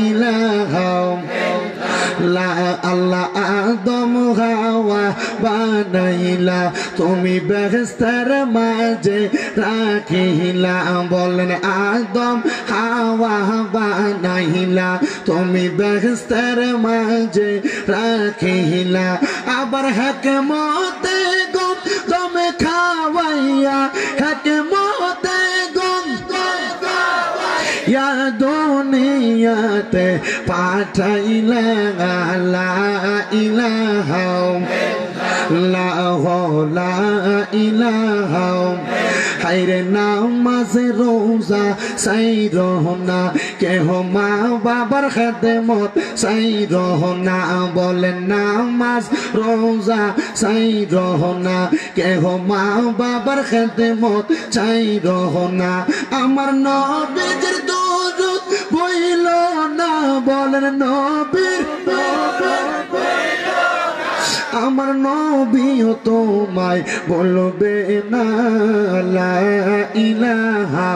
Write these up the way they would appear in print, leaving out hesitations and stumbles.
ইলাহা লা আল্লাহ আদম হাওয়া বানাইলা তুমি বেহেশতের মাঝে রাখিলা বলেন আদম হাওয়া বানাইলা তুমি বেহেশতের মাঝে রাখিলা আবার হিকমতে গম তুমি খাওয়াইয়া হিকমতে গম ইয়া দুনিয়াতে পাঠাইলা লা ইলাহা লা ইলাহা হায়রে নামাজ রোজা সাইরহনা কেহ মা বাবার খেদমত সাইরহনা বলেন নামাজ রোজা সাইরহনা কেহ মা বাবার খেদমত সাইরহনা আমার নবীর দরুদ বইল না বলেন নবীর আমার নবীও তোমায় বলবে না লা ইলাহা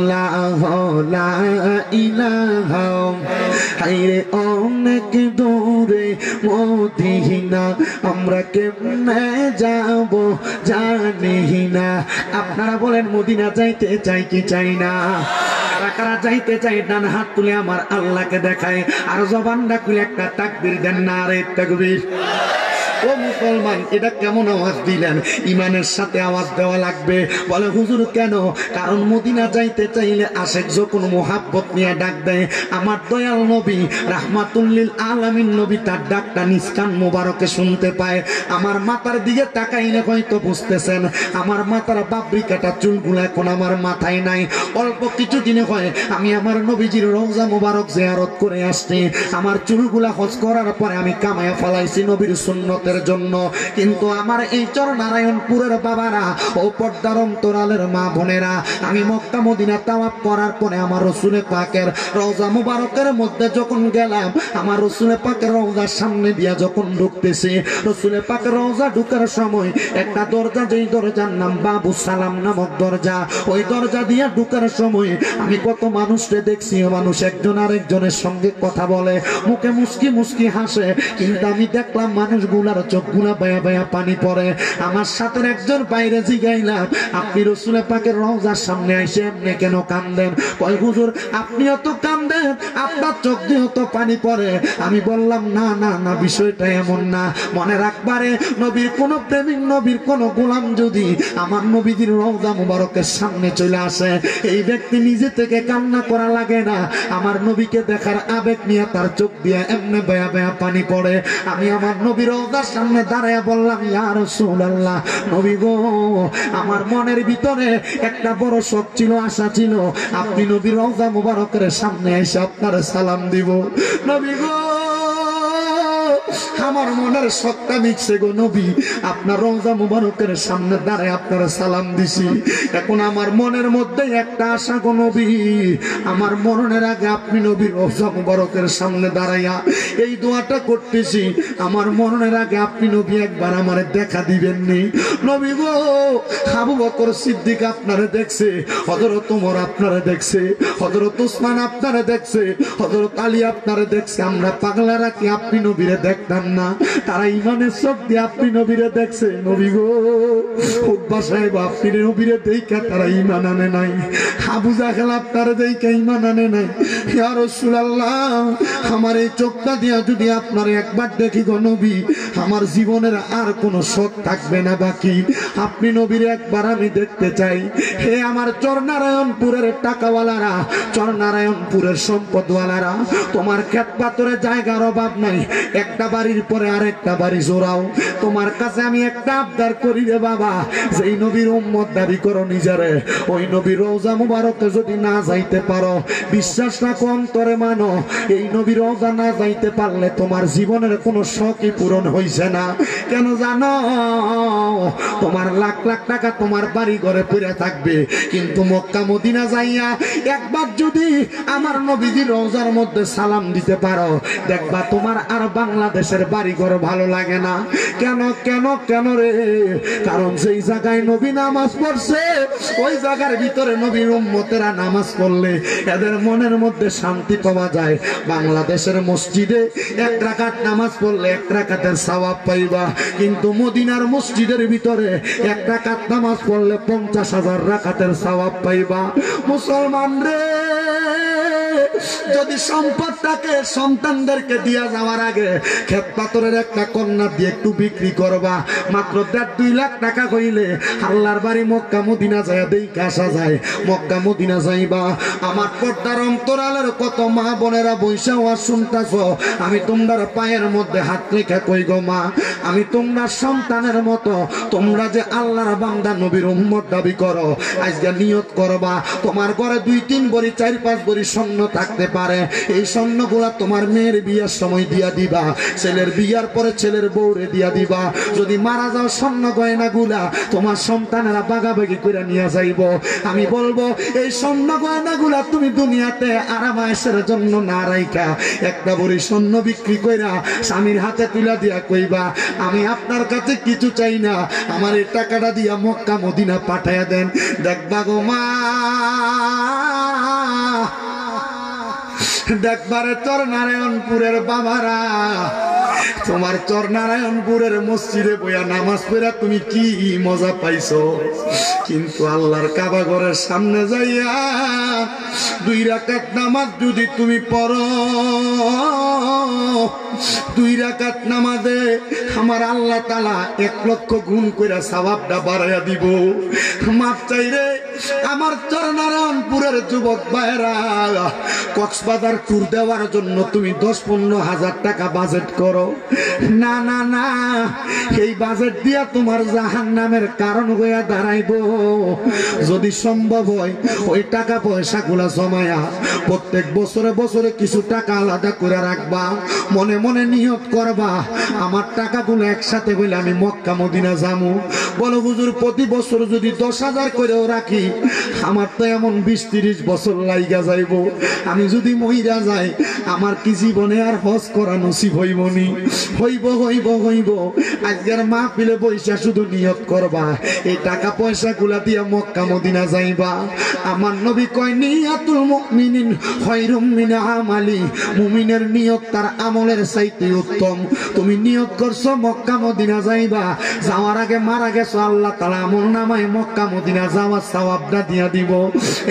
লা ইলাহা হায়রে অনেক দূরে মদিনা আমরা কেমনে যাব জানি না আপনারা বলেন মদিনা যাইতে চাই কি চাই না কারা যাইতে চাই ডান হাত তুলে আমার আল্লাহকে দেখায় আর জবানটা খুলে একটা তাকবীর দেন নারে তাকবীর ও মুসলমান এটা কেমন আওয়াজ দিলেন ইমানের সাথে আওয়াজ দেওয়া লাগবে বলে হুজুর কেন কারণ মদিনা যাইতে চাইলে আশেক যখন মোহাব্বত নিয়ে ডাক দেয় আমার দয়াল নবী রাহমাতুল লিল আলামিন নবী তার ডাকটা নিজ কান মোবারকে শুনতে পায় আমার মাথার দিকে তাকাইলে হয়তো বুঝতেছেন আমার মাথার বাবরি কাটা চুলগুলো এখন আমার মাথায় নাই অল্প কিছুদিনে হয় আমি আমার নবীজির রওজা মোবারক জিয়ারত করে আসছি আমার চুলগুলা হজ করার পরে আমি কামায়া ফলাইছি নবীর সুন্নতের জন্য কিন্তু আমার এই চরনারায়ণপুরের বাবারা ও পর্দার অন্তরালের মা বোনেরা আমি মক্কা মদিনা তাওয়াফ করার পরে আমার রাসূল পাকের রওজা মুবারকের মধ্যে যখন গেলাম আমার রাসূল পাকের রওজার সামনে দিয়া যখন ঢুকতেছি রাসূল পাকের রওজা ঢুকার সময় একটা দরজা যেই দরজার নাম বাবু সালাম নামক দরজা ওই দরজা দিয়া ঢুকার সময় আমি কত মানুষকে দেখছি মানুষ একজন আরেকজনের সঙ্গে কথা বলে মুখে মুস্কি মুস্কি হাসে কিন্তু আমি দেখলাম মানুষগুলার চোখগুলা বায়া বায়া পানি পড়ে আমার সাথে একজন বাইরে জিগাইলাম আপনি রাসূল পাকের রওজার সামনে এসে এমনি কেন কান্দেন কয় হুজুর আপনিও তো কান্দেন আপনার চোখ দিয়ে তো পানি পড়ে আমি বললাম না না না বিষয়টা এমন না মনে রাখবারে নবীর কোন প্রেমিক নবীর কোন গোলাম যদি আমার নবীজির রওজা মুবারকের সামনে চলে আসে এই ব্যক্তি নিজে থেকে কান্না করা লাগে না আমার নবীকে দেখার আবেগ নিয়ে তার চোখ দিয়ে এমনি বায়া বায়া পানি পড়ে আমি আমার নবীর রওজার সামনে দাঁড়ায় বললাম ইয়া রাসূলুল্লাহ নবী গো আমার মনের ভিতরে একটা বড় শখ ছিল আশা ছিল আপনি নবীর রওজা মুবারকের সামনে এসে আপনার সালাম দিব নবী গো আমার মনের শখটা মিটছে গো নবী আপনার রওজা মুবারকের সামনে দাঁড়ায় আপনার সালাম দিছি এখন আমার মনের মধ্যে একটা আশা গো নবী আমার মরণের আগে আপনি নবীর রওজা মুবারকের সামনে দাঁড়াইয়া এই দোয়াটা করতেছি আমার মরণের আগে আপনি নবী একবার আমারে দেখা দিবেননি নবী গো আবু বকর সিদ্দিক আপনারে দেখছে হযরত ওমর আপনারে দেখছে হযরত ওসমান আপনারে দেখছে হযরত আলী আপনারে দেখছে আমরা পাগলারা কি আপনি নবীরে দেখতাম না তারা ইমানের চোখ দিয়ে আপনি নবীরে দেখছে নবী গো উতবা সাহেব আপনি নবীরে দেখা তারা ঈমান আনে নাই আবু জাহেল আপনারে দেখা ঈমান আনে নাই ইয়া রাসূলুল্লাহ আমার এই চোখটা দিয়া যদি আপনারে একবার দেখি গো নবী আমার জীবনের আর কোনো শখ থাকবে না বাকি আপনি নবীরে একবার আমি দেখতে চাই হে আমার চরনারায়ণপুরের টাকাওয়ালারা চরনারায়ণপুরের সম্পদওয়ালারা তোমার ক্ষেত পাথরে জায়গার অভাব নাই একটা বাড়ির পরে আরেকটা বাড়ি জোড়াও তোমার কাছে আমি একটা আবদার করি রে বাবা যেই নবীর উম্মত দাবি করো নিজেরে ওই নবীর রওজা মুবারকে যদি না যাইতে পারো বিশ্বাস রাখো অন্তরে মানো এই নবীর রওজা না যাইতে পারলে তোমার জীবনের কোনো শখই পূরণ হইছে না কেন জানো তোমার লাখ লাখ টাকা তোমার বাড়ি ঘরে পড়ে থাকবে কিন্তু মক্কা মদিনা যাইয়া একবার যদি আমার নবীজির রওজার মধ্যে সালাম দিতে পারো দেখবা তোমার আর বাংলাদেশের মানুষের বাড়ি ঘর ভালো লাগে না। কেন কেন কেন রে? কারণ সেই জায়গায় নবী নামাজ পড়ছে, ওই জায়গার ভিতরে নবীর উম্মতেরা নামাজ পড়লে এদের মনের মধ্যে শান্তি পাওয়া যায়। বাংলাদেশের মসজিদে 1 রাকাত নামাজ পড়লে 1 রাকাতের সওয়াব পাইবা, কিন্তু মদিনার মসজিদের ভিতরে 1 রাকাত নামাজ পড়লে 50,000 রাকাতের সওয়াব পাইবা। মুসলমান রে, যদি সম্পদটাকে সন্তানদেরকে দিয়া যাওয়ার আগে ক্ষেত পাথরের একটা কন্যা দিয়ে একটু বিক্রি করবা, মাত্র 1.5-2 লাখ টাকা হইলে আল্লাহর বাড়ি মক্কা মদিনা যায় দেখে আসা যায়। মক্কা মদিনা যাইবা। আমার পর্দার অন্তরালের কত মা বোনেরা বৈশা ওয়াজ শুনতাছ, আমি তোমরার পায়ের মধ্যে হাত রেখে কই গো মা, আমি তোমরা সন্তানের মতো তোমরা যে আল্লাহর বান্দা নবীর উম্মত দাবি করো, আজকে নিয়ত করবা তোমার ঘরে 2-3 ভরি 4-5 ভরি স্বর্ণ থাকতে পারে, এই স্বর্ণগুলা তোমার মেয়ের বিয়ার সময় দিয়া দিবা, ছেলের বিয়ার পরে ছেলের বউরে দিয়া দিবা। যদি মারা যাও স্বর্ণ গয়নাগুলা তোমার সন্তানেরা বাগাবাগি করে নিয়ে যাইব। আমি বলবো এই স্বর্ণ গয়নাগুলা তুমি দুনিয়াতে আরামায়েশের জন্য না রাইখা একটা ভরি স্বর্ণ বিক্রি কইরা স্বামীর হাতে তুলা দিয়া কইবা, আমি আপনার কাছে কিছু চাই না, আমার এই টাকাটা দিয়া মক্কা মদিনা পাঠাইয়া দেন। দেখবা গো মা, দেখবারে চরনারায়ণপুরের বাবারা, তোমার চরনারায়ণপুরের মসজিদে বইয়া নামাজ পড়া তুমি কি মজা পাইছো, কিন্তু আল্লাহর কাবা ঘরের সামনে যাইয়া 2 রাকাত নামাজ যদি তুমি পড়ো, 2 রাকাত নামাজে আমার আল্লাহ তাআলা 1 লক্ষ গুণ কইরা সওয়াবটা বাড়াইয়া দিব। মাপ চাই রে আমার চরনারায়ণপুরের যুবক ভাইরা, কক্সবাজার ট্যুর দেওয়ার জন্য তুমি 10-15 হাজার টাকা বাজেট করো, না না না, এই বাজেট দিয়া তোমার জাহান্নামের কারণ হইয়া দাঁড়াইব। যদি সম্ভব হয় ওই টাকা পয়সা গুলা জমায়া প্রত্যেক বছরে বছরে কিছু টাকা আলাদা করে রাখবা, মনে মনে নিয়ত করবা আমার টাকাগুলো একসাথে হইলে আমি মক্কা মদিনা যামু। বলো হুজুর প্রতি বছর যদি 10,000 করেও রাখি, আমার তো এমন 20-30 বছর লাইগা যাইব, আমি যদি মইরা যাই আমার কি জীবনে আর হজ করা নসিব হইবনি? হইব হইব হইব। আজকের মাহফিলে বইসা শুধু নিয়ত করবা এই টাকা পয়সা গুলা দিয়া মক্কা মদিনা যাইবা। আমার নবী কয় নিয়াতুল মুমিনিন খায়রুম মিন আমালি, মুমিনের নিয়ত তার আমলের চাইতে উত্তম। তুমি নিয়ত করছো মক্কা মদিনা যাইবা, যাওয়ার আগে মারা গেছো, আল্লাহ তাআলা আমলনামায় মক্কা মদিনা যাওয়ার সওয়াবটা দিয়া দিব।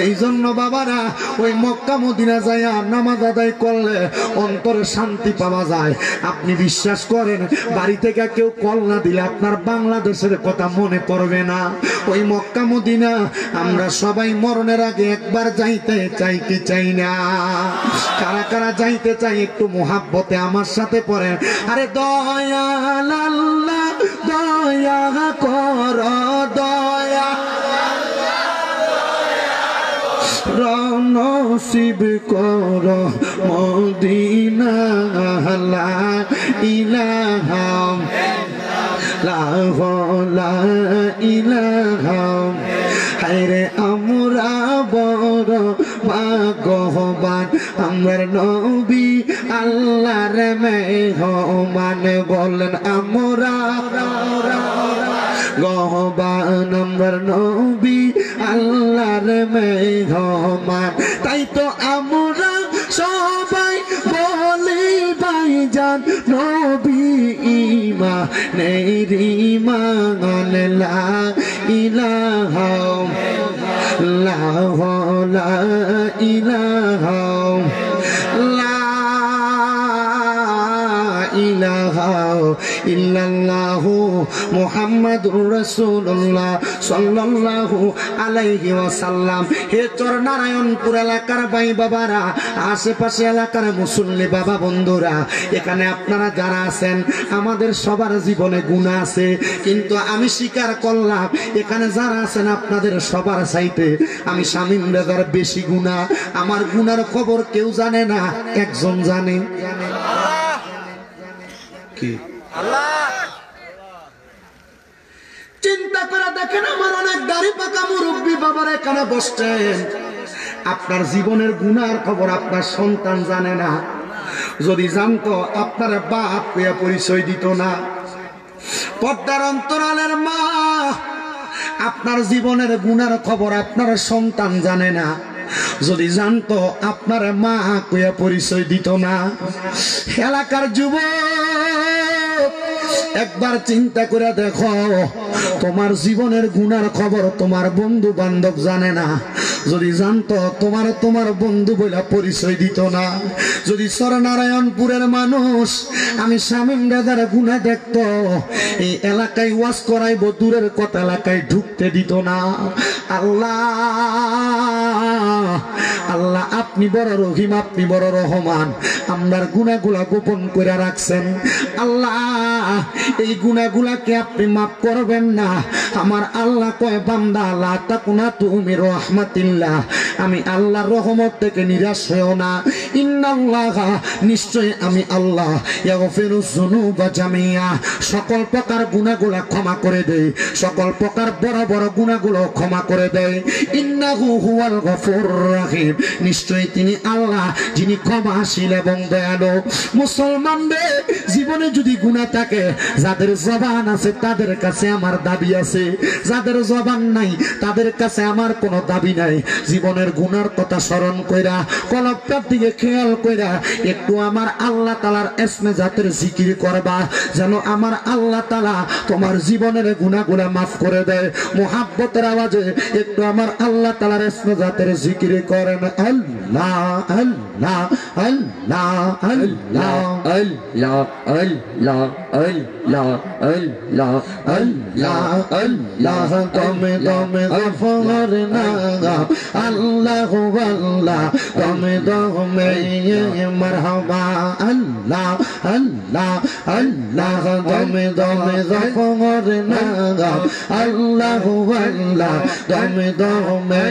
এই জন্য বাবারা ওই মক্কা মদিনা যাইয়া নামাজ আদায় করলে অন্তরে শান্তি পাওয়া যায়। আপনি বিশ্বাস করেন বাড়ি থেকে কেউ কল না দিলে আপনার বাংলাদেশের কথা মনে পড়বে না। ওই মক্কা মদিনা আমরা সবাই মরণের আগে একবার যাইতে চাই কি চাই না? কারা কারা যাইতে চাই একটু মোহাব্বতে আমার সাথে পড়েন, আরে দয়াল আল্লাহ দয়া কর, দয়া নসিব কর মদিনা, লা ইলাহা লা ইলাহা। হায়রে আমরা বড় ভাগ্যবান, আমার নবী আল্লাহর মেহমান, বলেন আমরা গহবান, আমার নবী আল্লাহর মেহমান। তাই তো আমরা সবাই বলি ভাইজান নবী ঈমানের ঈমান, লা ইলাহা লা ইলাহা লা ইলাহা ইল্লাল্লাহু মুহাম্মাদুর রাসূলুল্লাহ সাল্লাল্লাহু আলাইহি ওয়াসাল্লাম। হে চরনারায়ণপুর এলাকার ভাই বাবারা, আশেপাশে এলাকার মুসল্লি বাবা বন্ধুরা, এখানে আপনারা যারা আছেন আমাদের সবার জীবনে গুনাহ আছে, কিন্তু আমি স্বীকার করলাম এখানে যারা আছেন আপনাদের সবার চাইতে আমি শামীম রেজার বেশি গুনাহ। আমার গুনার খবর কেউ জানে না, একজন জানে। কি আল্লাহ? চিন্তা করে দেখেন, আমার অনেক দাড়ি পাকা মুরব্বী বাবার এখানে বসছেন, আপনার জীবনের গুনার খবর আপনার সন্তান জানে না। যদি জানতো আপনার বাপ কইয়া পরিচয় দিত না। পর্দার অন্তরালের মা, আপনার জীবনের গুনার খবর আপনার সন্তান জানে না। যদি জানতো আপনার মা কইয়া পরিচয় দিত না। এলাকার যুবক, একবার চিন্তা করে দেখো, তোমার জীবনের গুনার খবর তোমার বন্ধু বান্ধব জানে না। যদি জানতো তোমার বন্ধু বইলা পরিচয় দিত না। যদি সরনারায়ণপুরের মানুষ আমি শামীম দাদার গুনাহ দেখতো, এই এলাকায় ওয়াজ করাইব দূরের কথা এলাকায় ঢুকতে দিত না। আল্লাহ আপনি বড় রহিম, আপনি বড় রহমান। আপনার গুনাহগুলা গোপন করে রাখছেন। আল্লাহ এই গুনাহগুলাকে আপনি মাফ করবেন না। আমার আল্লাহ কয় বান্দা লা তাকুনাতু মির রাহমাতিল্লাহ, আমি আল্লাহর রহমত থেকে নিরাশ হইও না। ইন্নাল্লাহা, নিশ্চয় আমি আল্লাহ, ইয়াগফিরুজ যুনুবা জামিয়া, সকল প্রকার গুনাহগুলা ক্ষমা করে দেই, সকল প্রকার বড় বড় গুনাহগুলো ক্ষমা করে দেয়। ইন্নাহু হুয়াল গফুরুর রহিম, নিশ্চয় তিনি আল্লাহ যিনি ক্ষমাশীল এবং দয়ালু। মুসলমানদের জীবনে যদি গুনাহ থাকে, যাদের জবান আছে তাদের কাছে আমার দাবি আছে, যাদের জবান নাই তাদের কাছে আমার কোনো দাবি নাই। জীবনের গুনার কথা স্মরণ কইরা, কলবটার দিকে খেয়াল কইরা একটু আমার আল্লাহ তাআলার ইসমে জাতের জিকির করবা, যেন আমার আল্লাহ তাআলা তোমার জীবনের গুনাহগুলো maaf করে দেয়। মুহাব্বতের আওয়াজে একটু আমার আল্লাহ তাআলার ইসমে জাতের জিকির করেন। আল্লাহ আল্লাহ আল্লাহ আল্লাহ আল্লাহ আল্লাহ আল্লাহ আল্লাহ আল্লাহ আল্লাহ, তুমি তুমি গফর না আল্লাহ আল্লাহ, তুমি তুমি মারহাবা। আল্লাহ আল্লাহ আল্লাহ, তুমি তুমি গফর না আল্লাহ আল্লাহ, তুমি তুমি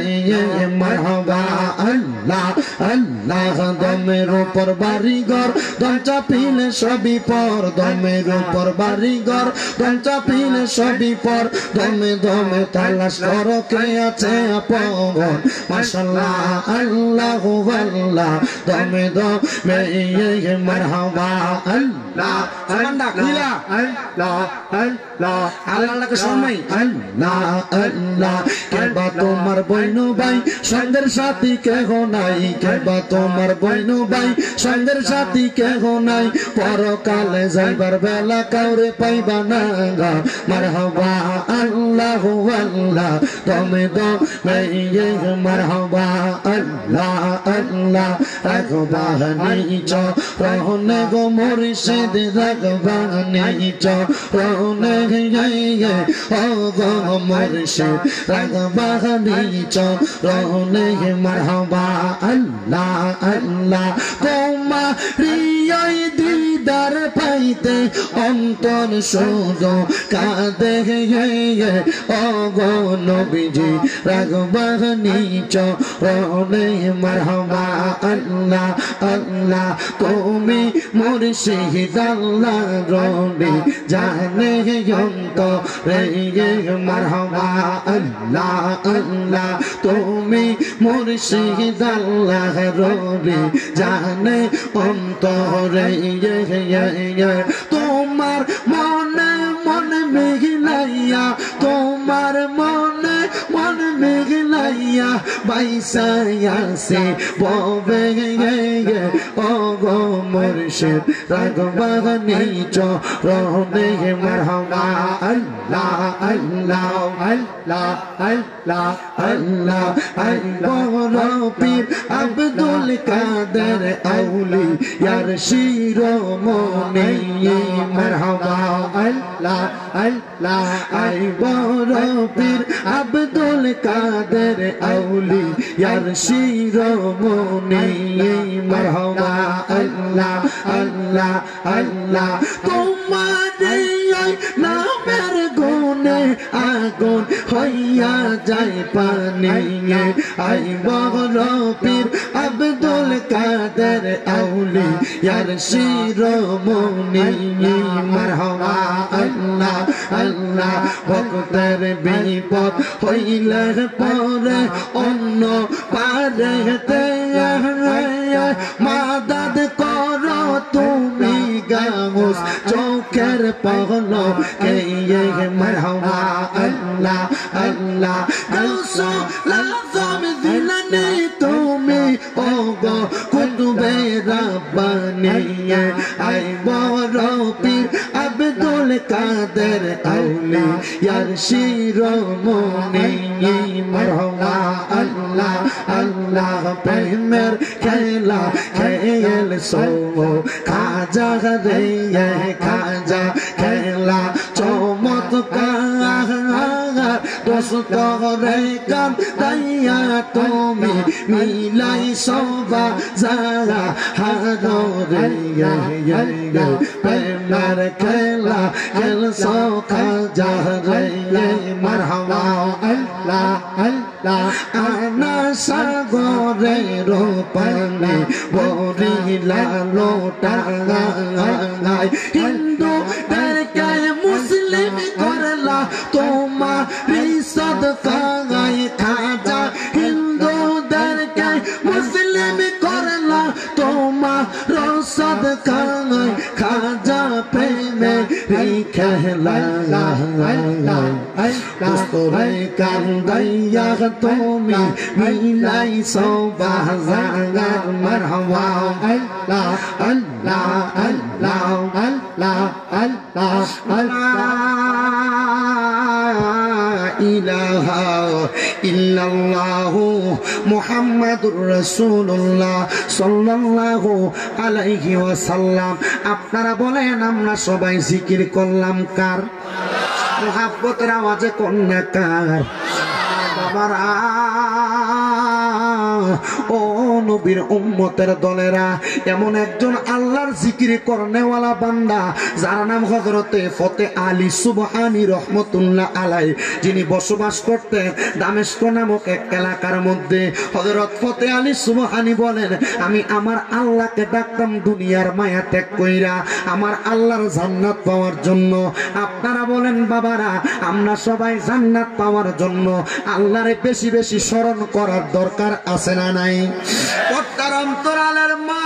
মারহাবা। আল্লাহ আল্লাহ, দমের উপর বাড়িঘর দম চাপিলে সবই পর, দমের উপর বাড়িঘর দম চাপিলে সবই পর, দমে দমে তালাশ করো কে আছে আপন। মাশাআল্লাহ আল্লাহ আল্লাহ, দমে দমে মারহাবা। আল্লাহ আল্লাহ আল্লাহ আল্লাহ, আল্লাহকে শোনাই। আল্লাহ আল্লাহ, কেবা তোমার বইনু ভাই সঙ্গের সাথী কেহ নাই, কেবা তোমার বইনু ভাই সঙ্গের সাথী কেহ নাই, পরকালে যাইবার বেলা কাউরে পাইবা না। মারহাবা আল্লাহ আল্লাহ, তুমি তুমি মারহাবা। আল্লাহ আল্লাহ, রাখবা নিচ রহনে গো মুর্শিদ, রাখবা নিচ রহনে ও গো মুর্শিদ, রাখবা নিচ রহনে মারহাবা। আল্লাহ আল্লাহ, তোমারি দিদার পাইতে অন্তর শুধু কাঁদে ও গো নবীজি, রাখবা নিচ রহনে মারহাবা। আল্লাহ আল্লাহ, তুমি মুর্শিদ আল্লাহ রবি জানে অন্তরে মারহাবা। আল্লাহ আল্লাহ, তুমি মুর্শিদ আল্লাহ রবি জানে অন্তরে। তোমার মনে মনে মিলাইয়া, তোমার মনে মনে মিলাইয়া বাইসায়াসে ববে ও গো মুর্শিদ, রাখবা নিচ রহনে মারহাবা। আল্লাহ আল্লাহ আল্লাহ আল্লাহ আল্লাহ, বড় পীর আব্দুল কাদের আউলিয়ার শিরোমণি মারহাবা। আল্লাহ আল্লাহ, আই বড় পীর আব্দুল কাদের আউলিয়ার শিরোমণি মারহাবা। আল্লাহ আল্লাহ আল্লাহ, তোমার নামের গুণে আগুন হইয়া যায় পানি, আই বড় পীর আব্দুল কাদের আউলিয়ার শিরোমণি মারহাবা। আল্লাহ আল্লাহ, ভক্তের বিপদ হইলে পরে অন্য পারেতে মাদাদ করো পহলো কে মারহাবা আল্লাহ আল্লাহ গাউসুল আযম জিলানী তুমি ও গো কুতুবে রাব্বানী আই বড় পীর আব্দুল কাদের আউলিয়ার শিরোমণি মারহাবা আল্লাহ আল্লাহ প্রেমের খেলা খেলছো খাজা রে খাজা খেলা চমৎকার দোস্ত রে কান দাইয়া তুমি মিলাই সবা যারা হারো রে প্রেমের খেলা খেলছো খাজা রে মারহাবা আল্লাহ আল্লাহ আনা সাগরের পানি বরিলা লোটায় হিন্দু তারকে মুসলিম করলা তোমার সদকায় খাজা হিন্দু তারকে মুসলিম করলা তোমার সদকায় খাজা প্রেমে খেলা দোস্তরে কান্দাইয়া তুমি মিলাই সবাজার মারহাবা আল্লাহ আল্লাহ আল্লাহ আল্লাহ আল্লাহ আল্লাহ ইলাহা ইল্লাল্লাহু মুহাম্মাদুর রাসূলুল্লাহ সাল্লাল্লাহু আলাইহি ওয়াসাল্লাম। আপনারা বলেন আমরা সবাই জিকির করলাম কার? মুহাব্বতের আওয়াজে কন্যা কার? বাবারা ও নবীর উম্মতের দলেরা, এমন একজন আল্লাহর জিকির করনেওয়ালা বান্দা যার নাম হযরতে ফতে আলী সুবহানী রহমতুল্লাহ আলাই, যিনি বসবাস করতেন দামেস্ক নামক এক এলাকার মধ্যে। হযরত ফতে আলী সুবহানী বলেন, আমি আমার আল্লাহকে ডাকতাম দুনিয়ার মায়া ত্যাগ কইরা আমার আল্লাহর জান্নাত পাওয়ার জন্য। আপনারা বলেন বাবারা, আমরা সবাই জান্নাত পাওয়ার জন্য আল্লাহরে বেশি বেশি স্মরণ করার দরকার আছে না নাই? পর্দার অন্তরালের মা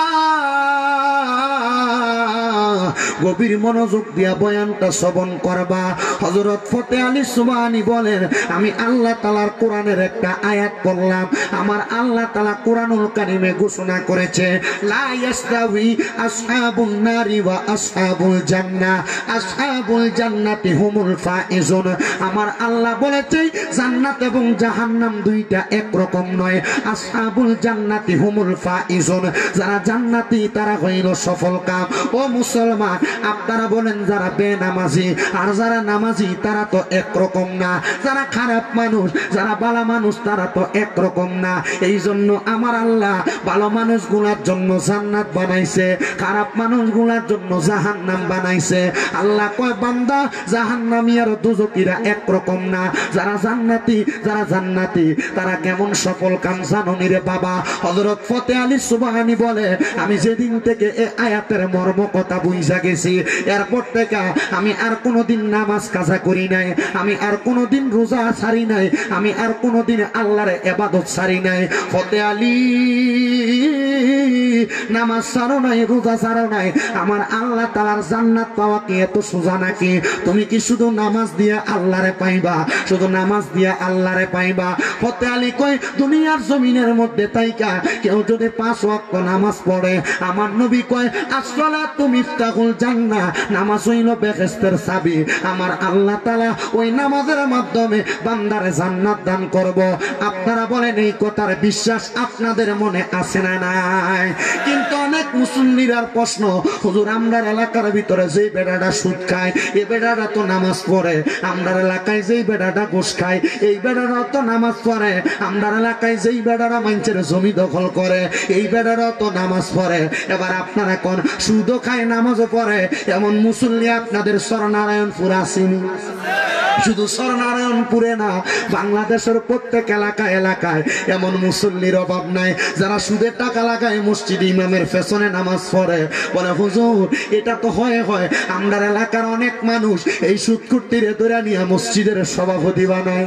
গভীর মনোযোগ দিয়া বয়ানটা শ্রবণ করবা। হযরত ফতে আলী সুবহানী বলেন, আমি আল্লাহ তাআলার কোরআনের একটা আয়াত পড়লাম। আমার আল্লাহ তাআলা কোরআনুল কারীমে ঘোষণা করেছে, লা ইয়াসতাউই আসহাবুন নারি ওয়া আসহাবুল জান্নাহ, আসহাবুল জান্নাতি হুমুল ফাইজুন। আমার আল্লাহ বলেছে জান্নাত এবং জাহান্নাম দুইটা একরকম নয়। আসহাবুল জান্নাতি হুমুল ফাইজুন, যারা জান্নাতি তারা হইল সফলকাম। ও মুসলমান, আপনারা বলেন যারা বেনামাজি আর যারা নামাজি তারা তো একরকম না। যারা খারাপ মানুষ যারা ভালো মানুষ তারা তো একরকম না। এই জন্য আমার আল্লাহ ভালো মানুষগুলার জন্য জান্নাত বানাইছে, খারাপ মানুষগুলার জন্য জাহান্নাম বানাইছে। আল্লাহ কয় বান্দা জাহান্নামী আর দুজকিরা একরকম না। যারা জান্নাতি তারা কেমন সফল কাম জানো নি রে বাবা? হযরত ফতে আলী সুবহানী বলে, আমি যেদিন থেকে এই আয়াতের মর্ম কথা বুঝা গেছি, এরপর থেকে আমি আর কোনোদিন নামাজ কাজা করি নাই, আমি আর কোনোদিন রোজা ছাড়ি নাই, আমি আর কোনোদিন আল্লাহর ইবাদত ছাড়ি নাই। ফতে আলী নামাজ ছাড়ো নাই, রোজা ছাড়ো নাই। আমার আল্লাহ তাআলার জান্নাত পাওয়া কি এত সোজা নাকি? তুমি কি শুধু নামাজ দিয়া আল্লাহরে পাইবা? শুধু নামাজ দিয়া আল্লাহরে পাইবা? ফতে আলী কয়, দুনিয়ার জমিনের মধ্যে তাইকা কেউ যদি 5 ওয়াক্ত নামাজ পড়ে, আমার নবী কয় আসসালাতু মিফতাহুল জান্নাহ, নামাজ হইল বেহেশতের চাবি। আমার আল্লাহ তাআলা ওই নামাজের মাধ্যমে বান্দারে জান্নাত দান করব। আপনারা বলেন এই কথার বিশ্বাস আপনাদের মনে আছে না নাই? কিন্তু অনেক মুসল্লিরার প্রশ্ন, হুজুর আমরার এলাকার ভিতরে যেই বেড়াটা সুদ খায় এই বেড়াটা তো নামাজ পড়ে, আমরার এলাকায় যেই বেড়াটা ঘুষ খায় এই বেড়াটা তো নামাজ পড়ে, আমরার এলাকায় যেই বেড়ারা মানুষের জমি দখল করে এই বেড়াটা তো নামাজ পড়ে। এবার আপনারা কোন সুদও খায় নামাজও পড়ে এমন মুসল্লি আপনাদের সরনারায়ণপুর আসেনি? শুধু সরনারায়ণ রংপুরে না, বাংলাদেশের প্রত্যেক এলাকায় এলাকায় এমন মুসল্লির অভাব নাই যারা সুদের টাকা লাগায় মসজিদ ইমামের পেছনে নামাজ পড়ে। বলে হুজুর এটা তো হয় আমরা এলাকার অনেক মানুষ এই সুদকুট্টিরে ধরে নিয়ে মসজিদের সভাপতি বানায়।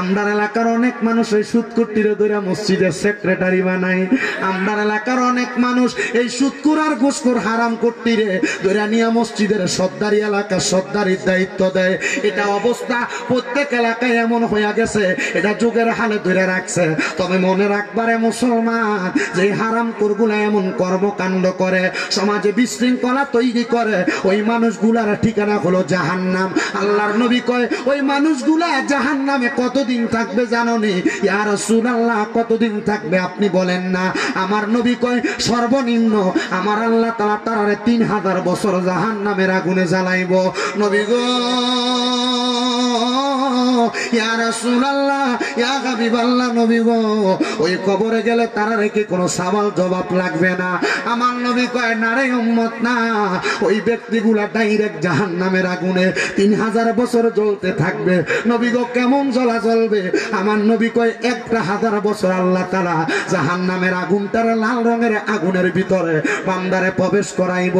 আমরা এলাকার অনেক মানুষ এই সুদকুট্টিরে ধরে মসজিদের সেক্রেটারি বানায়। আমরা এলাকার অনেক মানুষ এই সুদকুর আর ঘুষখোর হারাম কুট্টিরে ধরে নিয়ে মসজিদের সর্দারি এলাকা সর্দারির দায়িত্ব দেয়। এটা অবস্থা প্রত্যেক এলাকায় এমন হয়ে গেছে, এটা যুগের হালে ধরে রাখছে। তবে মনে রাখবারে মুসলমান, যে হারাম কুরগুলা এমন কর্মকাণ্ড করে সমাজে বিশৃঙ্খলা তৈরি করে, ওই মানুষগুলার ঠিকানা হলো জাহান্নাম। আল্লাহর নবী কয় ওই মানুষগুলা জাহান্নামে কতদিন থাকবে জানোনি? ইয়া রাসূলুল্লাহ কতদিন থাকবে আপনি বলেন না। আমার নবী কয় সর্বনিম্ন আমার আল্লাহ তাআলা তারারে 3000 বছর জাহান্নামের আগুনে জ্বালাইব। নবী গো ইয়া রাসূলুল্লাহ ইয়া হাবিবাল্লাহ, নবী গো ওই কবরে গেলে তারা রেখে কোনো সওয়াল জবাব লাগবে না। আমার নবী কয় না রে উম্মত না, ওই ব্যক্তিগুলা ডাইরেক্ট জাহান্নামের আগুনে 3000 বছর জ্বলতে থাকবে। নবী গো কেমন জ্বলা জ্বলবে? আমার নবী কয় 1000 বছর আল্লাহ তাআলা জাহান্নামের আগুনটার লাল রঙের আগুনের ভিতরে বান্দারে প্রবেশ করাইব।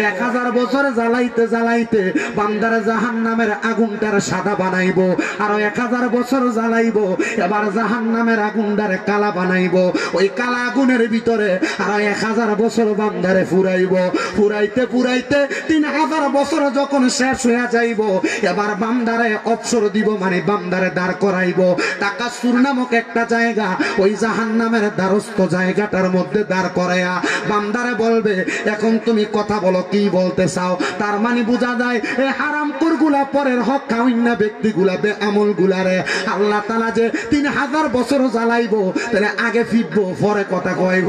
1000 বছর জ্বালাইতে জ্বালাইতে বান্দারে জাহান্নামের আগুনটার সাদা বানাইব। আর 1000 বছর জ্বালাইব, এবার জাহান্নামের আগুনটারে কালা বানাইব। ওই কালা আগুনের ভিতরে আর 1000 বছর বান্দারে ফুরাইব। ফুরাইতে ফুরাইতে 3000 বছর যখন শেষ হয়ে যাইব, এবার বান্দারে অবসর দিব, মানে বান্দারে দাঁড় করাইব। তাকাসুর নামক একটা জায়গা, ওই জাহান্নামের দ্বারস্থ জায়গাটার মধ্যে দাঁড় করাইয়া বান্দারে বলবে এখন তুমি কথা বলো, কি বলতে চাও? তার মানে বোঝা যায় এই হারামখোরগুলা পরের হক খাওয়াইনা ব্যক্তিগুলা আমল গুলারে আল্লাহ তাআলা যে 3000 বছর জ্বালাইবো, তাহলে আগে ফিরবো পরে কথা কইব,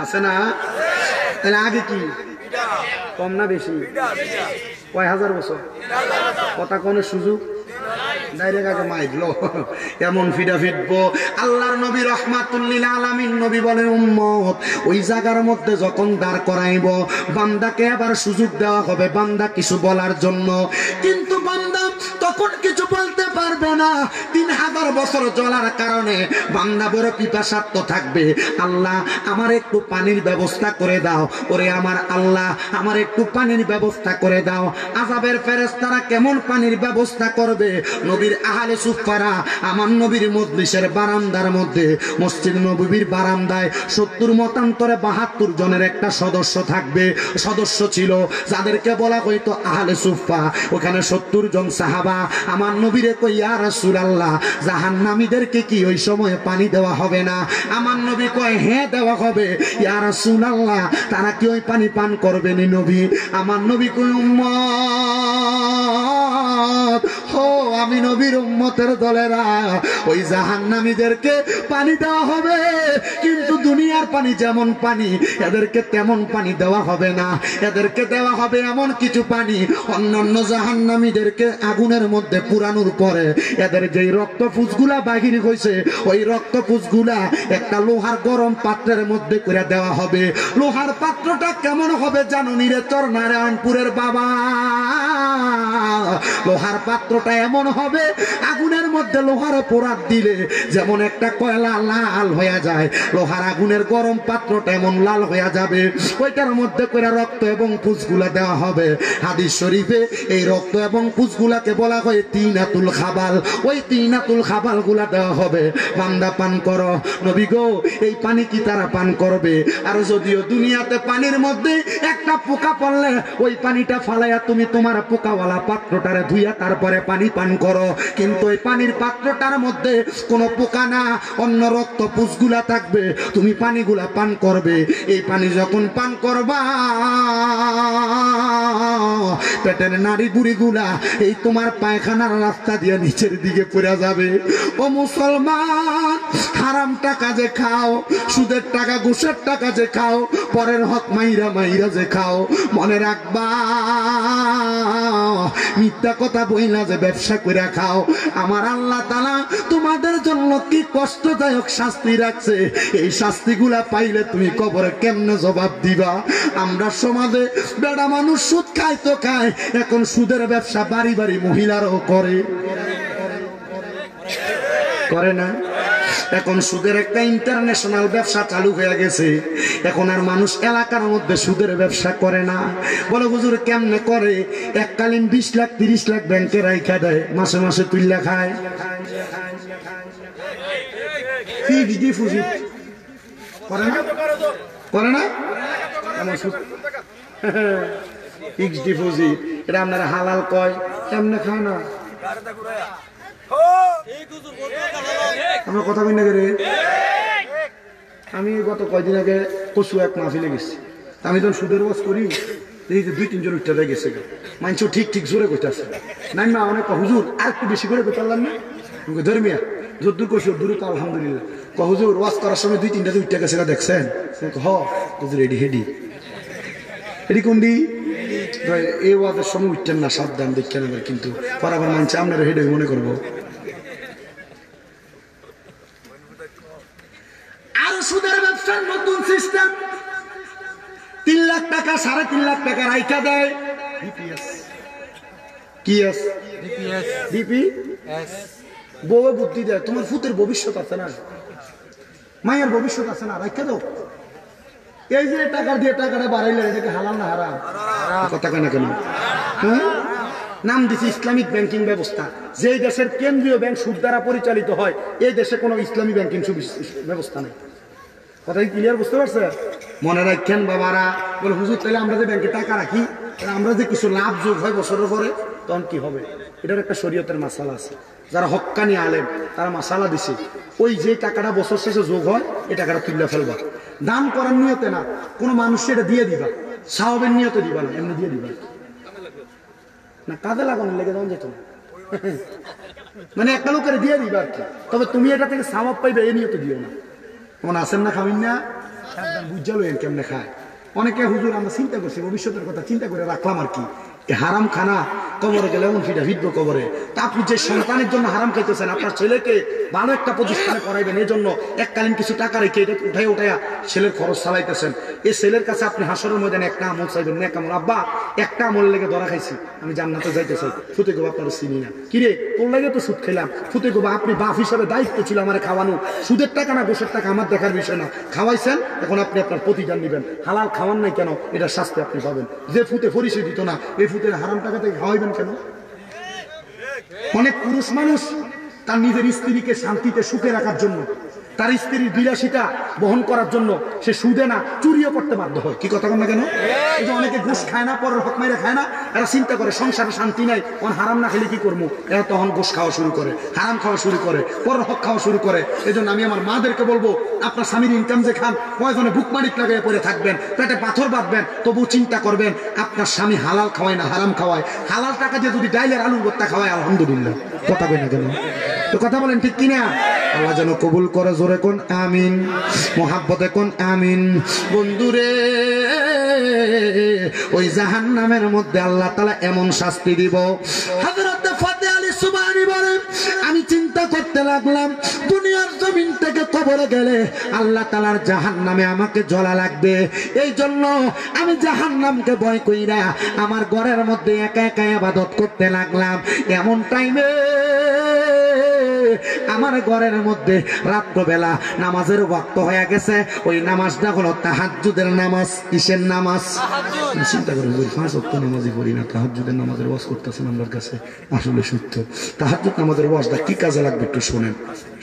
আছে না? তাহলে আগে কি কম না বেশি? কয় হাজার বছর কথা কোন সুযোগ ডাইরেক্ট আগে মাইরলো, এমন ফিডা ফিটবো। আল্লাহর নবী রাহমাতুল লিল আলামিন নবী বলেন উম্মত ওই জায়গার মধ্যে যখন দাঁড় করাইব, বান্দাকে আবার সুযোগ দেওয়া হবে বান্দা কিছু বলার জন্য, কিন্তু বান্দা তখন কিছু বলতে পারবে না। 3000 বছর জ্বলার কারণে বান্দা বড় পিপাসার্থ থাকবে। আল্লাহ আমার একটু পানির ব্যবস্থা করে দাও, ওরে আমার আল্লাহ আমার একটু পানির ব্যবস্থা করে দাও। আযাবের ফেরেশতারা কেমন পানির ব্যবস্থা করবে? নবীর আহলে সুফফারা আমার নবীর মজলিসের বারান্দার মধ্যে, মসজিদ নববীর বারান্দায় 70 মতান্তরে 72 জনের একটা সদস্য থাকবে। সদস্য ছিল যাদেরকে বলা হইতো আহলে সুফফা। ওখানে 70 জন সাহাবা আমার নবীরে কই ইয়া রাসূলুল্লাহ জাহান্নামীদেরকে কি ওই সময় পানি দেওয়া হবে না? আমার নবী কয় হ্যাঁ দেওয়া হবে ইয়া রাসূলুল্লাহ, তারা কি ওই পানি পান করবেন নবী? আমার নবী কই উম্মত হো আমি নবীর উম্মতের দলেরা, ওই জাহান্নামীদেরকে পানি দেওয়া হবে, কিন্তু দুনিয়ার পানি যেমন পানি এদেরকে তেমন পানি দেওয়া হবে না। এদেরকে দেওয়া হবে এমন কিছু পানি অন্যান্য জাহান্নামীদেরকে আগুনের মধ্যে পুরানোর পরে এদের যেই রক্তপুঁজগুলা বাহির হয়েছে, ওই রক্তপুঁজগুলা একটা লোহার গরম পাত্রের মধ্যে করে দেওয়া হবে। লোহার পাত্রটা কেমন হবে জানো নি রে চর নারায়ণপুরের বাবা? লোহার পাত্রটা এমন হবে আগুনের মধ্যে লোহার পোড়াত দিলে যেমন একটা কয়লা লাল হয়ে যায়, লোহার আগুনের গরম পাত্রটা এমন লাল হয়ে যাবে। ওইটার মধ্যে করে রক্ত এবং পুঁজগুলা দেওয়া হবে। হাদিস শরীফে এই রক্ত এবং পুঁজগুলাকে বলা হয় তিনাতুল খাবাল। ওই তিনাতুল খাবাল গুলা দেওয়া হবে, বান্দা পান করো। নবী গো এই পানি কি তারা পান করবে? আর যদিও দুনিয়াতে পানির মধ্যে একটা পোকা পড়লে ওই পানিটা ফালাইয়া তুমি তোমার পোকাওয়ালা পাত্রটারে ধুইয়া তারপরে পানি পান করো, কিন্তু ওই পানির পাত্রটার মধ্যে কোনো পোকা না, অন্য রক্ত পুঁজগুলা থাকবে, তুমি পানিগুলা পান করবে। এই পানি যখন পান করবা পেটের নাড়ি গুড়িগুলা এই তোমার পায়খানার রাস্তা দিয়ে নিচের দিকে পড়ে যাবে। ও মুসলমান, হারামটা কাজে খাও, সুদের টাকা ঘুষের টাকা যে খাও, পরের হক মাইরা মাইরা যে খাও, মনে রাখবা মিথ্যা কথা বইলা যে ব্যবসা করে খাও, আমার আল্লাহ তাআলা তোমাদের জন্য কি কষ্টদায়ক শাস্তি রাখছে। এই শাস্তিগুলা পাইলে তুমি কবরে কেমনে জবাব দিবা? আমরা সমাজে বেড়া মানুষ সুদ খায় তো খায়, এখন সুদের ব্যবসা বাড়ি বাড়ি মহিলারাও করে না? এখন সুদের একটা ইন্টারন্যাশনাল ব্যবসা চালু হয়ে গেছে। এখন আর মানুষ এলাকার মধ্যে সুদের ব্যবসা করে না। বলে হুজুর কেমনে করে? এককালীন 20 লাখ 30 লাখ ব্যাংকে রাইখা দেয়, মাসে মাসে তুইলা খায়। ফিক্সড ডিপোজিট করে না? ফিক্সড ডিপোজিট এটা আপনারা হালাল কয়, কেমনে খায় না? আমরা কথা কই না রে। আমি গত কয়দিন আগে কচু এক মাহফিলে গেছি। আমি যখন সুদের ওয়াজ করি, এই যে 2-3 জন উঠতে গেছে, মানুষ ঠিক ঠিক জোরে কইতাছে। নাই মা অনেক হুজুর আর একটু বেশি করে পারলাম না, ধর্মিয়া যদ্দূর করছি দূর তো আলহামদুলিল্লাহ। হুজুর ওয়াজ করার সময় 2-3টা উঠতে গেছে, দেখছেন? হুজুর এডি হেডি এডি কোনডি এই ওয়াজের সময় উঠতেন না, সাবধান দেখছেন আবার, কিন্তু পর আবার মানছে আপনারা হেডে মনে করবো। আর সুদের ব্যবসার নতুন সিস্টেম, 3 লাখ টাকা 3.5 লাখ টাকা রাইখা দেয়। বউ বুদ্ধি দেয়, তোমার ফুতের ভবিষ্যৎ আছে না, মায়ের ভবিষ্যৎ আছে না, রাইখা দাও। এই যে টাকা দিয়ে টাকাটা বাড়াইলে এটাকে হালাল না হারাম? কথা কেন কেন? হ্যাঁ, নাম দিচ্ছে ইসলামিক ব্যাংকিং ব্যবস্থা। যেই দেশের কেন্দ্রীয় ব্যাংক সুদ দ্বারা পরিচালিত হয়, এই দেশে কোনো ইসলামী ব্যাংকিং ব্যবস্থা নেই। কথা কি ক্লিয়ার বুঝতে পারছে? মনে রাখেন বাবারা। বলে হুজুর তাহলে আমরা যে ব্যাংকে টাকা রাখি, আমরা যে কিছু লাভ যোগ হয় বছরের পরে, তখন কি হবে? এটার একটা শরীয়তের মাসালা আছে। যারা হক্কানি আলেম তারা মাসালা দিছে, ওই যে টাকাটা বছর শেষে যোগ হয়, এই টাকাটা তুলে ফেলবা। দান করার নিয়তে না, কোনো মানুষকে এটা দিয়ে দিবা, সাহাবের নিয়তে দিবা না, এমনি দিয়ে দিবা না, কাজে লাগানোর লেগে দেওয়া যেত না। মানে একটা লোকের দিয়ে দিবা আর কি, তবে তুমি এটা থেকে সাওয়াব পাইবে এই নিয়তে দিও না। মনে আছেন না খাবেন না, বুঝা লইন কেমনে খায় অনেকে। হুজুর আমরা চিন্তা করছি, ভবিষ্যতের কথা চিন্তা করে রাখলাম আর কি। হারাম খানা কবরে গেলে এমন ফিটা ভিড়বো কবরে। তা আপনি যে সন্তানের জন্য হারাম খাইতেছেন, আপনার ছেলেকে ভালো একটা প্রতিষ্ঠানে পড়াইবেন, এই জন্য এককালীন কিছু টাকা রেখে এটা উঠাইয়া ছেলের খরচ চালাইতেছেন। এই ছেলের কাছে আপনি হাসরের ময়দানে একটা আমল চাইবেন, নেক আমল। আব্বা একটা আমল লেগে ধরা খাইছি, আমি জান্নাতে যাইতে চাই। ফুতে গোবা আপনারা চিনি না, কিরে তোর লাগে তো সুদ খেলাম। ফুতে গোবা আপনি বাপ হিসাবে দায়িত্ব ছিল আমার খাওয়ানো, সুদের টাকা না গোসের টাকা আমার দেখার বিষয় না, খাওয়াইছেন, এখন আপনি আপনার প্রতিদান নেবেন। হালাল খাওয়ান নাই কেন, এটা শাস্তি আপনি পাবেন। যে ফুতে পরিচয় দিত না, এই ফুতের হারাম টাকা থেকে খাওয়াইবেন কেন? অনেক পুরুষ মানুষ তার নিজের স্ত্রীকে শান্তিতে সুখে রাখার জন্য, তার স্ত্রীর বিলাসিতা বহন করার জন্য সে সুদে না চুরিও করতে বাধ্য হয়। কি কথা বল না কেন? এই যে অনেকে ঘুষ খায় না, পরের হক মাইরা খায় না, এরা চিন্তা করে সংসারে শান্তি নাই, ওন হারাম না খেলে কি করবো, এরা তখন ঘুষ খাওয়া শুরু করে, হারাম খাওয়া শুরু করে, পরের হক খাওয়া শুরু করে। এই জন্য আমি আমার মাদেরকে বলবো, আপনার স্বামীর ইনকাম যে খান, কয়জনে বুক মারিক লাগাইয়া পরে থাকবেন, পেটে পাথর বাঁধবেন, তবু চিন্তা করবেন আপনার স্বামী হালাল খাওয়ায় না হারাম খাওয়ায়। হালাল টাকা দিয়ে যদি ডাইলের আলুর ভর্তা খাওয়ায়, আলহামদুলিল্লাহ। কথা কই না কেন? তো কথা বলেন ঠিক কিনা? আল্লাহ যেন কবুল করে, জোরে কোন আমিন, মোহাব্বতে কোন আমিন। বন্ধুরে, ওই জাহান্নামের মধ্যে আল্লাহ তাআলা এমন শাস্তি দিব। হযরত ফাতে আলী সুবহানী বলেন, আমি চিন্তা করতে লাগলাম, দুনিয়ার জমিন থেকে কবরে গেলে আল্লাহ তাআলার জাহান্নামে আমাকে জ্বলা লাগবে। এই জন্য আমি জাহান্নামকে ভয় কইরা আমার ঘরের মধ্যে একা একা ইবাদত করতে লাগলাম। এমন টাইমে আমার ঘরের মধ্যে রাত্রবেলা নামাজের ওয়াক্ত হয়ে গেছে। ওই নামাজটা হলো তাহাজ্জুদের নামাজ। কিসের নামাজ? চিন্তা করেন, 5 ওয়াক্ত নামাজই পড়ি না, তাহাজ্জুদের নামাজের ওয়াজ করতেছেন আমার কাছে, আসলে সত্য। তাহাজ্জুদ নামাজের ওয়াজটা কি কাজে লাগবে একটু শোনেন,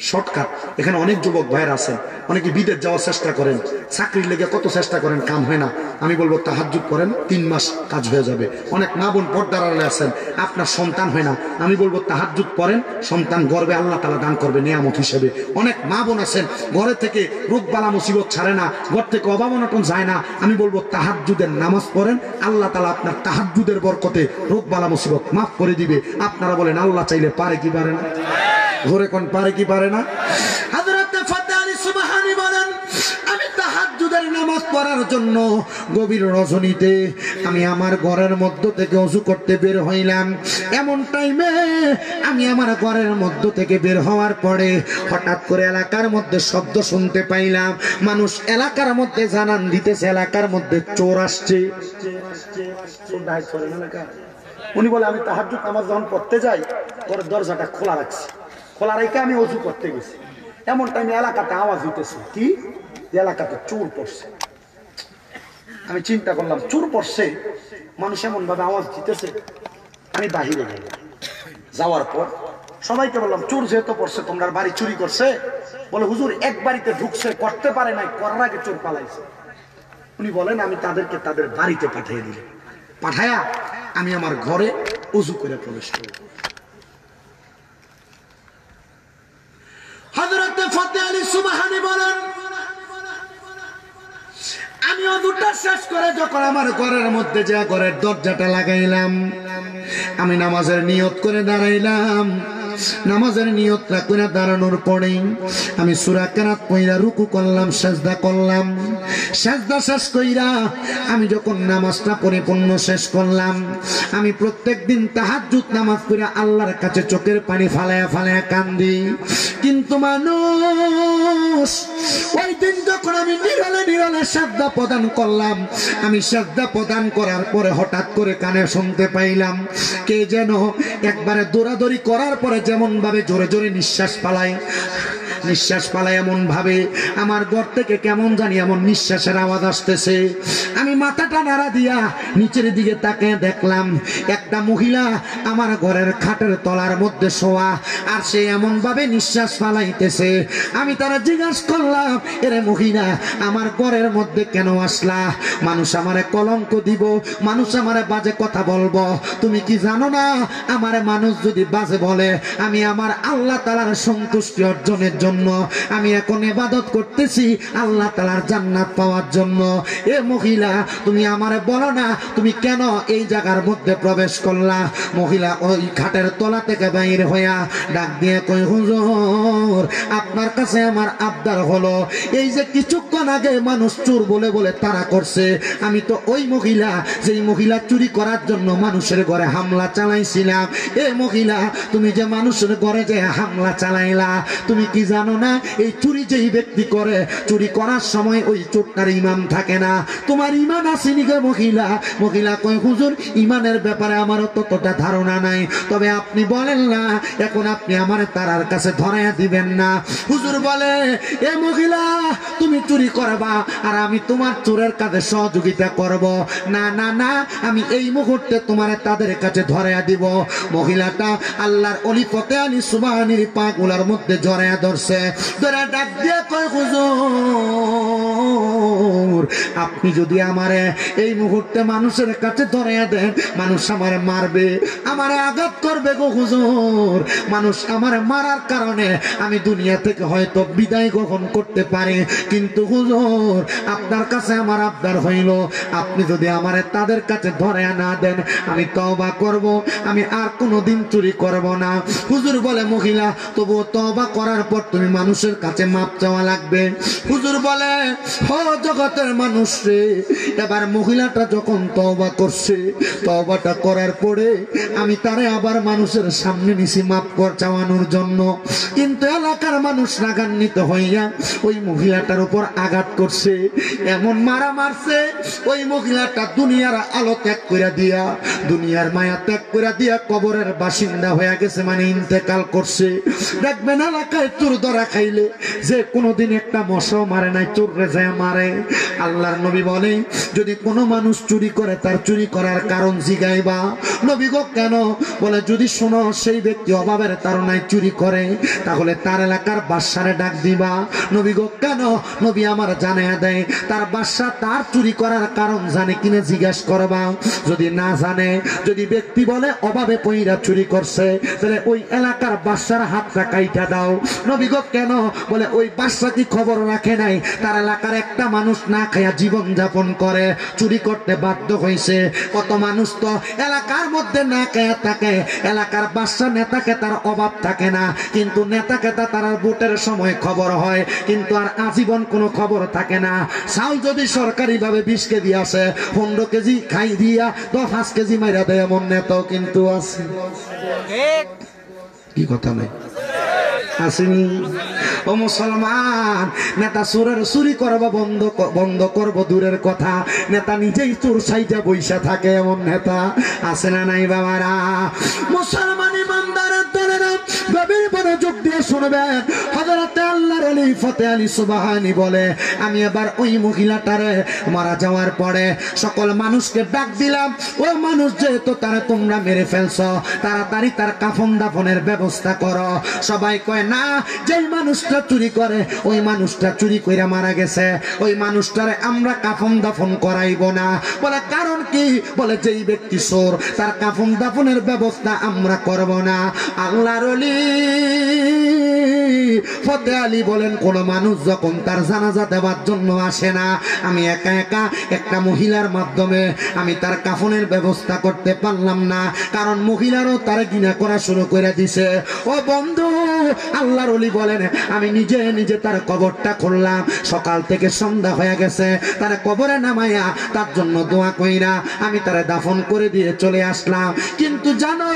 শর্টকাট। এখানে অনেক যুবক ভাইয়ের আছেন, অনেকে বিদেশ যাওয়ার চেষ্টা করেন, চাকরির লেগে কত চেষ্টা করেন, কাম হয় না। আমি বলবো তাহাজ্জুদ করেন, 3 মাস কাজ হয়ে যাবে। অনেক মা বোন পর্দার আড়ালে আছেন, আপনার সন্তান হয় না, আমি বলবো তাহাজ্জুদ করেন, সন্তান গর্বে আল্লাহ তাআলা দান করবে নিয়ামত হিসেবে। অনেক মা বোন আছেন, ঘরে থেকে রোগ বালা মুসিবত ছাড়ে না, ঘর থেকে অভাব অনটন যায় না, আমি বলবো তাহাজ্জুদের নামাজ পড়েন, আল্লাহ তাআলা আপনার তাহাজ্জুদের বরকতে রোগ বালা মুসিবত মাফ করে দিবে। আপনারা বলেন আল্লাহ চাইলে পারে কি পারে না? ঘরে কোন পারে কি পারে না? হযরত ফাতে আলী সুবহানী বলেন, আমি তাহাজ্জুদের নামাজ পড়ার জন্য গভীর রজনীতে আমি আমার ঘরের মধ্য থেকে ওযু করতে বের হইলাম। এমন টাইমে আমি আমার ঘরের মধ্য থেকে বের হওয়ার পরে হঠাৎ করে এলাকার মধ্যে শব্দ শুনতে পাইলাম। মানুষ এলাকার মধ্যে জানান দিতেছে এলাকার মধ্যে চোর আসছে। উনি বলে আমি তাহাজ্জুদ নামাজ যখন পড়তে যাই ওর দরজাটা খোলা রাখছি, খোলা রেখে আমি ওযু করতে গেছি। এমন টাইমে এলাকাতে আওয়াজ হইতেছে কি এলাকাতে চোর পড়ছে। আমি চিন্তা করলাম চোর পড়ছে, মানুষ এমন ভাবে আওয়াজ দিতেছে। আমি বাহিরে গেলাম, যাওয়ার পর সবাইকে বললাম চোর যেহেতু পড়ছে তোমরা বাড়ি চুরি করছে। বলে হুজুর এক বাড়িতে ঢুকছে, করতে পারে নাই, করার আগে চোর পালাইছে। উনি বলেন আমি তাদেরকে তাদের বাড়িতে পাঠিয়ে দিলাম, পাঠায়া আমি আমার ঘরে ওযু করে প্রবেশ করি। হযরত ফতেহ আলী সুবহানী বলেন আমি ওযুটা শেষ করে যখন আমার ঘরের মধ্যে যা ঘরের দরজাটা লাগাইলাম, আমি নামাজের নিয়ত করে দাঁড়াইলাম। নামাজের নিয়ত করে দাঁড়ানোর পরে আমি সূরা কেরাত পড়া রুকু করলাম, সিজদা করলাম। সিজদা শেষ কইরা আমি যখন নামাজটা পরিপূর্ণ শেষ করলাম, আমি প্রত্যেকদিন তাহাজ্জুদ নামাজ পড়ে আল্লাহর কাছে চোখের পানি ফালায়া ফালায়া কান্দি। কিন্তু মানুষ ওই দিন যখন আমি নিরালে নিরালে সিজদা প্রদান করলাম, আমি সিজদা প্রদান করার পরে হঠাৎ করে কানে শুনতে পাইলাম কে যেন একবারে দৌড়াদৌড়ি করার পরে যেমন ভাবে জোরে জোরে নিঃশ্বাস পালায় এমন ভাবে আমার ঘর থেকে কেমন জানি এমন নিঃশ্বাসের আওয়াজ আসতেছে। আমি মাথাটা নাড়া দিয়া নিচের দিকে তাকিয়ে দেখলাম একটা মহিলা আমার ঘরের খাটের তলার মধ্যে শোয়া, আর সে এমন ভাবে নিঃশ্বাস ফালাইতেছে। আমি তারা জিজ্ঞাসা করলাম এরে মহিলা আমার ঘরের মধ্যে কেন আসলা? মানুষ আমারে কলঙ্ক দিব, মানুষ আমারে বাজে কথা বলবো। তুমি কি জানো না আমারে মানুষ যদি বাজে বলে আমি আমার আল্লাহ তাআলার সন্তুষ্টি অর্জনের জন্য আমি এখন ইবাদত করতেছি আল্লাহ তাআলার জান্নাত পাওয়ার জন্য। এ মহিলা তুমি আমারে বলো না তুমি কেন এই জায়গার মধ্যে প্রবেশ করলা? মহিলা ওই খাটের তলা থেকে বাইরে হইয়া ডাক দিয়ে কই হুজুর আপনার কাছে আমার আবদার হলো, এই যে কিছুক্ষণ আগে মানুষ চোর বলে বলে তাড়া করছে, আমি তো ওই মহিলা যেই মহিলা চুরি করার জন্য মানুষের ঘরে হামলা চালাইছিলাম। এ মহিলা তুমি যে মানুষের ঘরে যে হামলা চালাইলা, তুমি কি জানো না এই চুরি যেই ব্যক্তি করে চুরি করার সময় ওই চোরটার ঈমান থাকে না? তোমার ঈমান আসেনি গে মহিলা? মহিলা কই হুজুর ঈমানের ব্যাপারে আমারও ততটা ধারণা নাই, তবে আপনি বলেন না এখন আপনি আমার তারার কাছে ধরাইয়া দিবেন না? হুজুর বলে এ মহিলা তুমি চুরি করবা আর আমি তোমার চোরের কাছে সহযোগিতা করব না। না না আমি এই মুহূর্তে তোমার তাদের কাছে ধরাইয়া দিব। মহিলাটা আল্লাহর ওলি ফতেহ আলী সুবহানীর পাগুলার মধ্যে জড়াইয়া ধরছে, ধরে ডাক দিয়ে কয় হুজুর আপনি যদি আমারে এই মুহূর্তে মানুষের কাছে ধরাইয়া দেন মানুষ আমারে মারবে, আমারে আঘাত করবে গো হুজুর। মানুষ আমারে মারার কারণে আমি দুনিয়া থেকে হয়তো বিদায় গ্রহণ করতে পারি, কিন্তু হুজুর আপনার কাছে আমার আবদার হইল আপনি যদি আমারে তাদের কাছে ধরাইয়া না দেন আমি তওবা করব, আমি আর কোনোদিন চুরি করব না। হুজুর বলে মহিলা তবুও তওবা করার পর তুমি মানুষের কাছে মাপ চাওয়া লাগবে। হুজুর বলে ও জগতের মানুষ রে, এবার মহিলাটা যখন তওবা করছে, তওবাটা করার পরে আমি তারে আবার মানুষের সামনে নিছি মাপ চাওয়ানোর জন্য, কিন্তু এলাকার মানুষ রাগান্বিত হইয়া ওই মহিলাটার উপর আঘাত করছে, এমন মারা মারছে ওই মহিলাটা দুনিয়ার আলো ত্যাগ করে দিয়া দুনিয়ার মায়া ত্যাগ করে দিয়া কবরের বাসিন্দা হয়ে গেছে, মানে ইন্তেকাল করছে। দেখবেন এলাকায় চোর ধরা খাইলে যে কোনোদিন একটা মশাও মারে নাই, চোররে যায় মারে। আল্লাহর নবী বলে যদি কোনো মানুষ চুরি করে তার চুরি করার কারণ জিগাইবা। নবী গো কেন? বলে যদি শোনো সেই ব্যক্তি অভাবের তাড়নায় চুরি করে তাহলে তার এলাকার বাদশারে ডাক দিবা। নবী গো কেন? নবী আমার জানাইয়া দেয় তার বাদশা তার চুরি করার কারণ জানে কিনা জিজ্ঞাসা করবা। যদি না জানে, যদি ব্যক্তি বলে অভাবে পইরা চুরি করছে, তাহলে ওই এলাকার বাদশার হাতটা কাইটা দাও। নবী গো কেন? বলে ওই বাদশা কি খবর রাখে নাই তার এলাকার একটা মানুষ না খাইয়া জীবন জীবন যাপন করে, চুরি করতে বাধ্য হয়েছে। কত মানুষ তো এলাকার মধ্যে না খেয়ে থাকে, এলাকার বাদশা নেতাকে তার অভাব থাকে না, কিন্তু নেতাকে তার ভোটের সময় খবর হয়, কিন্তু আর আজীবন কোনো খবর থাকে না। চাউল যদি সরকারি ভাবে 20 কেজি আসে, 15 কেজি খাই দিয়া 5 কেজি মাইরা দেয়, এমন নেতাও কিন্তু আছে। কি কথা নাই আসেনি? ও মুসলমান, নেতা চোরের চুরি করবো বন্ধ করবো দূরের কথা, নেতা নিজেই চোর সাইজা বৈশা থাকে, এমন নেতা আছে না নাই বাবারা? মুসলমান ইমানদারের দলেরা গভীর মনোযোগ দিয়ে শুনবেন। হযরতে আল্লাহর ওলি ফতে আলী সুবহানী বলে, আমি এবার ওই মহিলাটারে মারা যাওয়ার পরে সকল মানুষকে ডাক দিলাম, ও মানুষ যেহেতু তারা তোমরা মেরে ফেলছো, তাড়াতাড়ি তার কাফন দাফনের ব্যবস্থা করো। সবাই কয় না, যেই মানুষটা চুরি করে ওই মানুষটা চুরি কইরা মারা গেছে, ওই মানুষটারে আমরা কাফন দাফন করাইব না। বলে কারণ কি? বলে যেই ব্যক্তি চোর তার কাফন দাফনের ব্যবস্থা আমরা করব না। আল্লাহর ওলি ফতে আলী বলেন, কোন মানুষ যখন তার জানাজা দেওয়ার জন্য আসে না, আমি একা একা একটা মহিলার মাধ্যমে আমি তার কাফনের ব্যবস্থা করতে পারলাম না, কারণ মহিলারও তার ঘৃণা করা শুরু করে দিছে। ও বন্ধু, আল্লাহর ওলি বলেন, আমি নিজে নিজে তার কবরটা খুললাম, সকাল থেকে সন্ধ্যা হয়ে গেছে, তার কবরে নামাইয়া তার জন্য দোয়া কইরা আমি তারে দাফন করে দিয়ে চলে আসলাম। কিন্তু জানো,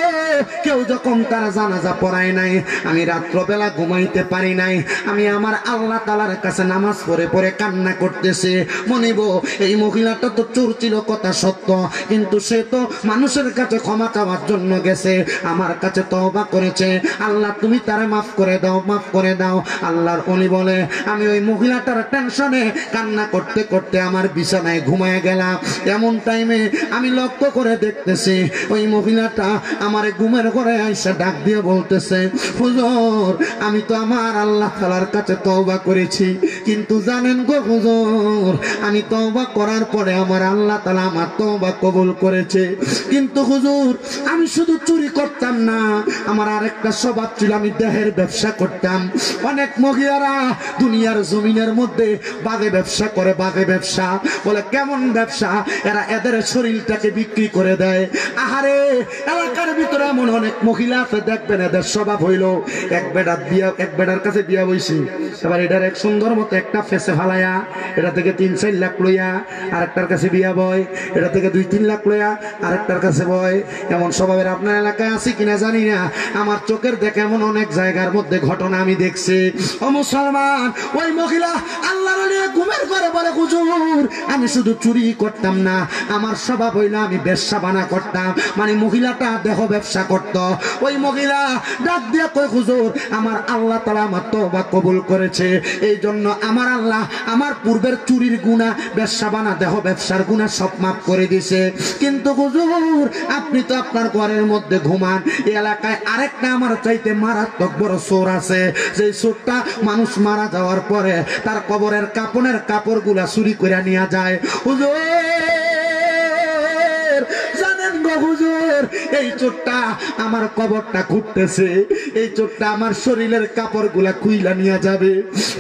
কেউ যখন তার জানাজা পড়ায় নাই, আমি রাত্রবেলা ঘুমাইতে পারি নাই, আমি আমার আল্লাহ তাআলার কাছে নামাজ পড়ে পড়ে কান্না করতেছি। মনিব, এই মহিলাটা তো চোর ছিল কথা সত্য, কিন্তু সে তো মানুষের কাছে ক্ষমা চাওয়ার জন্য গেছে, আমার কাছে তওবা করেছে, আল্লাহ তুমি তারে মাফ করে দাও, মাফ করে দাও। আল্লাহর ওলি বলে, আমি ওই মহিলাটার টেনশনে কান্না করতে করতে আমার বিছানায় ঘুমায় গেলাম। এমন টাইমে আমি লক্ষ্য করে দেখতেছি ওই মহিলাটা আমার ঘুমের ঘরে আইসা ডাক দিয়ে বলতেছে, হুজুর আমি তো আমার আল্লাহ তাআলার কাছে তওবা করেছি, কিন্তু জানেন গো হুজুর, আমি তওবা করার পরে আমার আল্লাহ তাআলা আমার তওবা কবুল করেছে। কিন্তু হুজুর, আমি শুধু চুরি করতাম না, আমার আরেকটা স্বভাব ছিল, আমি দেহের ব্যবসা করতাম। অনেক মহিলারা দুনিয়ার জমিনের মধ্যে বাগে ব্যবসা করে, বাগে ব্যবসা। বলে কেমন ব্যবসা? এরা এদের শরীরটাকে বিক্রি করে দেয়। আহারে, এলাকার ভিতরে এমন অনেক মহিলা আছে, দেখবেন এদের স্বভাব হইল এক বেটার কাছে বিয়া বইছি, এবার এটার এক সুন্দর মতো একটা ফেসে ফালাইয়া এটা থেকে 3-4 লাখ লইয়া আরেকটার কাছে বিয়া বয়, এটা থেকে 2-3 লাখ লইয়া আরেকটার কাছে বয়। এমন স্বভাবের আপনার এলাকায় আছে কিনা জানি না, আমার চোখের দেখে এমন অনেক জায়গার মধ্যে ঘটনা আমি দেখছি। ও মুসলমান, ওই মহিলা আল্লাহর ওলি ঘুমের ঘরে বলে, হুজুর আমি শুধু চুরি করতাম না, আমার স্বভাব হইল আমি ব্যবসা বানা করতাম। মানে মহিলাটা দেহ ব্যবসা করত। ওই মহিলা ডাক দিয়ে কই, হুজুর আমার আল্লাহ তাআলা আমার তওবা কবুল করেছে, এই জন্য আমার আল্লাহ আমার পূর্বের চুরির গুনাহ, ব্যবসা বানা দেহ ব্যবসার গুনাহ সব মাফ করে দিয়েছে। কিন্তু হুজুর আপনি তো আপনার ঘরের মধ্যে ঘুমান, এই এলাকায় আরেকটা আমার চাইতে মারাত্মক বড় চোর আছে, যে চোরটা মানুষ মারা যাওয়ার পরে তার কবরের কাপনের কাপড়গুলা চুরি করে নিয়ে যায়। হুজুর জানেন গো হুজুর, এই চোরটা আমার কবরটা ঘুরতেছে, এই চোরটা আমার শরীরের কাপড়গুলা খুইলা নিয়ে যাবে।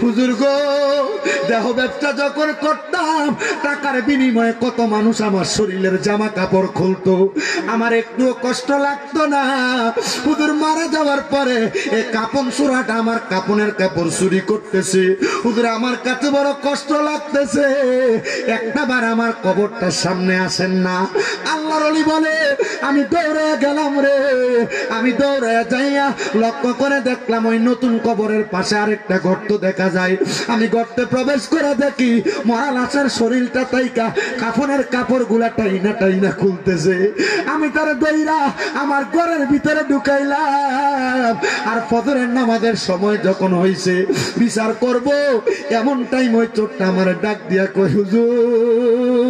হুজুর গো, দেহ ব্যবসা যখন করতাম, টাকার বিনিময়ে কত মানুষ আমার শরীরের জামা কাপড় খুলতো, আমার একটুও কষ্ট লাগতো না। হুজুর মারা যাওয়ার পরে এই কাপন চোরাটা আমার কাপনের কাপড় চুরি করতেছে। হুজুর আমার কাছে বড় কষ্ট লাগতেছে, একটাবার আমার কবরটার সামনে আসেন না। আল্লাহর ওলি বলে, আমি দৌড়ে গেলাম রে, আমি দৌড়ে যাইয়া লক্ষ্য করে দেখলাম ওই নতুন কবরের পাশে আরেকটা গর্ত দেখা যায়। আমি গর্তে প্রবেশ করে দেখি মরা লাশের শরীরটা তাইকা কাফনের কাপড় গুলা টাইনা টাইনা খুলতেছে। আমি তার দইরা আমার ঘরের ভিতরে ঢুকাইলাম, আর ফজরের নামাজের সময় যখন হয়েছে বিচার করব, এমন টাইম ওই চোরটা আমার ডাক দিয়া কই, হুজুর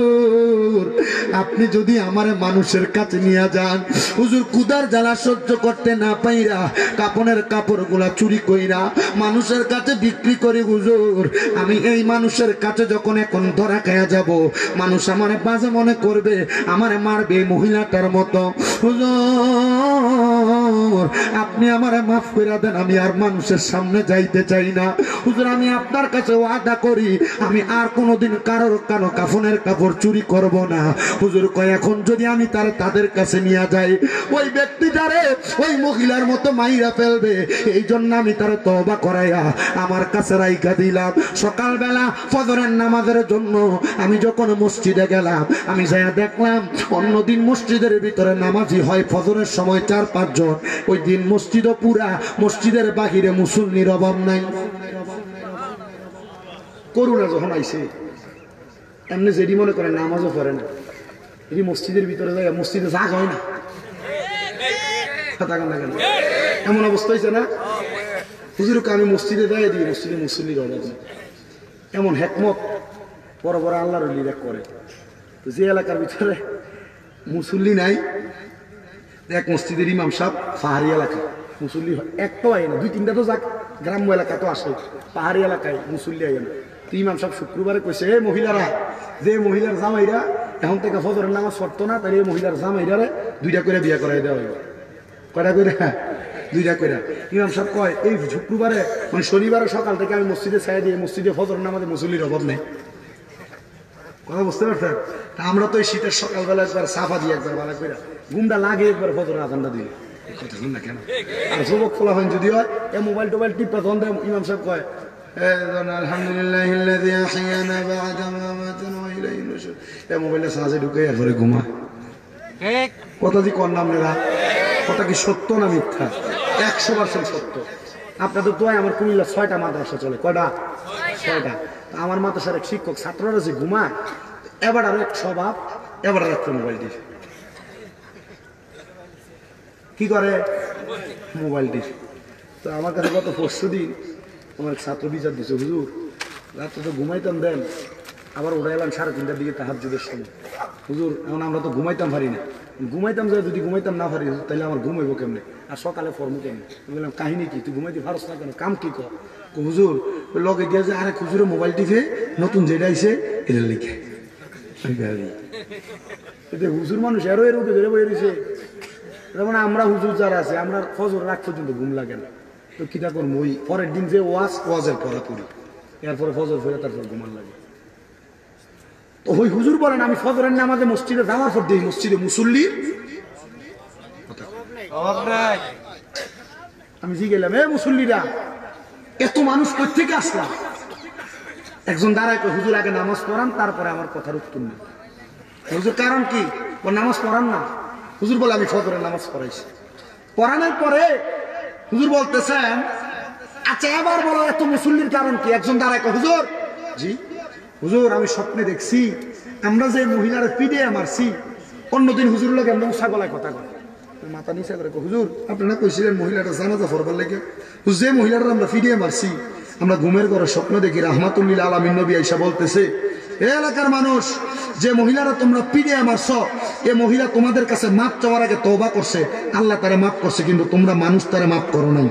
আপনি যদি আমার মানুষের কাছে নিয়ে যান, হুজুর কুদার জ্বালা সহ্য করতে না পাইরা কাপনের কাপড় গুলা চুরি কইরা মানুষের কাছে বিক্রি করি। হুজুর আমি এই মানুষের কাছে যখন এখন ধরা খায়া যাব, মানুষ আমারে বাজে মনে করবে, আমারে মারবে মহিলাটার মতো। হুজুর হুজুর আপনি আমারে মাফ করে দেন, আমি আর মানুষের সামনে যাইতে চাই না। হুজুর আমি আপনার কাছে ওয়াদা করি আমি আর কোনোদিন কারোর কানো কাফনের কাপড় চুরি করব না। হুজুর কয় এখন যদি আমি তাদের কাছে নিয়ে যাই ওই ব্যক্তিটারে ওই মহিলার মতো মাইরা ফেলবে, এই জন্য আমি তারে তওবা করাইয়া আমার কাছে রাইখা দিলাম। সকালবেলা ফজরের নামাজের জন্য আমি যখন মসজিদে গেলাম, আমি যাইয়া দেখলাম অন্যদিন মসজিদের ভিতরে নামাজি হয় ফজরের সময় 4-5 জন, ওই দিন মসজিদও পুরা, মসজিদের বাহিরে মুসল্লির অভাব নাই। করুণা যখন আইছে এমনি যেটি মনে করে নামাজও করে না, এটি মসজিদের ভিতরে যায়, মসজিদে জাগ হয় না, এমন অবস্থা হয়েছে না। হুজুরকে আমি মসজিদে দেয় দিই, মসজিদে মুসল্লির অভাব নেই। এমন হেকমত বড় বড় আল্লাহর লিরা করে। তো যে এলাকার ভিতরে মুসল্লি নাই, এক মসজিদের ইমাম সাহেব, পাহাড়ি এলাকা মুসল্লি একটাও আয় না, 2-3টা তো যাক, গ্রাম্য এলাকা তো আসে, পাহাড়ি এলাকায় মুসল্লি আয় না। তো ইমাম সাহেব শুক্রবারে কইছে, এই মহিলারা, যে মহিলার জামাইরা এখন থেকে ফজরের নামাজ পড়তো না, তাই এই মহিলার জামাইরারে 2টা করে বিয়ে করাই দেওয়া হইব। কয়টা করে? 2টা করে। ইমাম সাহেব কয় এই শুক্রবারে মানে শনিবারে সকাল থেকে আমি মসজিদে ছায়া দিয়ে মসজিদে ফজরের নামাজে মুসল্লির অভাব নেই। কথা বুঝতে পারছেন? আমরা তো এই শীতের সকালবেলা একবার সাফা দিয়ে একবার ভালো করে ঘুমটা লাগে, একবার ফজরের আজানটা দিই। কথা শুন না কেন? আর যুবক ফলা হয় যদি হয় এ মোবাইল টোবাইল টিপা তখন ইমাম সাহেব কয় মোবাইলটা সাহায্যে ঢুকে এরপরে ঘুমা। কথা যে কর নাম নেরা, কথা কি সত্য না মিথ্যা? 100% সত্য। আপনাদের তো আমার কুমিল্লা 6টা মাদ্রাসা চলে। কয়টা? 6টা। আমার মাদ্রাসার এক শিক্ষক ছাত্ররা যে ঘুমায়, এবার আর এক স্বভাব, এবার আর একটা মোবাইল দিয়ে কি করে, মোবাইল দিয়ে। তো আমার কাছে গত 5 দিন আমার ছাত্র বিচার দিচ্ছে, হুজুর রাত্রে তো ঘুমাইতাম দেন, আবার উঠে এলাম 3:30টার দিকে তাহাজ্জুদের সময়। হুজুর এখন আমরা তো ঘুমাইতাম পারি না, ঘুমাইতাম যে যদি ঘুমাইতাম না পারি তাহলে আমার ঘুমাইব কেমনে, আর সকালে ফর্ম কেমনে? বললাম কাহিনী কি, তুই ঘুমাইতে পারস না কেন, কাম কি কর? হুজুর লগে গিয়ে যে আরেক হুজুরে মোবাইল টিপে নতুন যেটা আইছে এটা লিখে। হুজুর মানুষ এরও এর উঠে ধরে বয়ে রয়েছে। যেমন আমরা হুজুর যারা আছে আমরা ফজর রাত পর্যন্ত ঘুম লাগে না, তো কিটা করবো ওই পরের দিন যে ওয়াজের পড়া করি, এরপরে ফজর ফেরে তারপর ঘুমান লাগে। তো ওই হুজুর বলেন আমি ফজরের নামাজে মসজিদে যাওয়ার পর দিই মসজিদে মুসল্লি আমি জি গেলাম, এ মুসল্লিরা এত মানুষ কোথেকে আসলাম? একজন দাঁড়ায় হুজুর আগে নামাজ পড়ান তারপরে আমার কথার উত্তর নেই। হুজুর কারণ কি? ও নামাজ পড়ান না। হুজুর বলে আমি ফজরের নামাজ পড়াইছি। পড়ানোর পরে হুজুর বলতেছেন আচ্ছা এবার বলো এত মুসল্লির কারণ কি? একজন দাঁড়ায় হুজুর, জি হুজুর আমি স্বপ্নে দেখছি আমরা যে মহিলার পিড়ে মারছি, অন্যদিন হুজুর লোক এমন উষা গলায় কথা কয়, মাথা নিচে করে হুজুর আপনারা কইছিলেন মহিলাটা জানাজা পড়বার লাগে, যে মহিলাটা আমরা পিড়ে মারছি আমরা ঘুমের ঘরে স্বপ্ন দেখি রাহমাতুল্লিল আলামিন নবী আয়েশা বলতেছে এ এলাকার মানুষ, যে মহিলারা তোমরা পিড়ে মারছ এ মহিলা তোমাদের কাছে মাপ চাওয়ার আগে তওবা করছে, আল্লাহ তারে মাফ করছে, কিন্তু তোমরা মানুষ তারে মাফ করো নাই।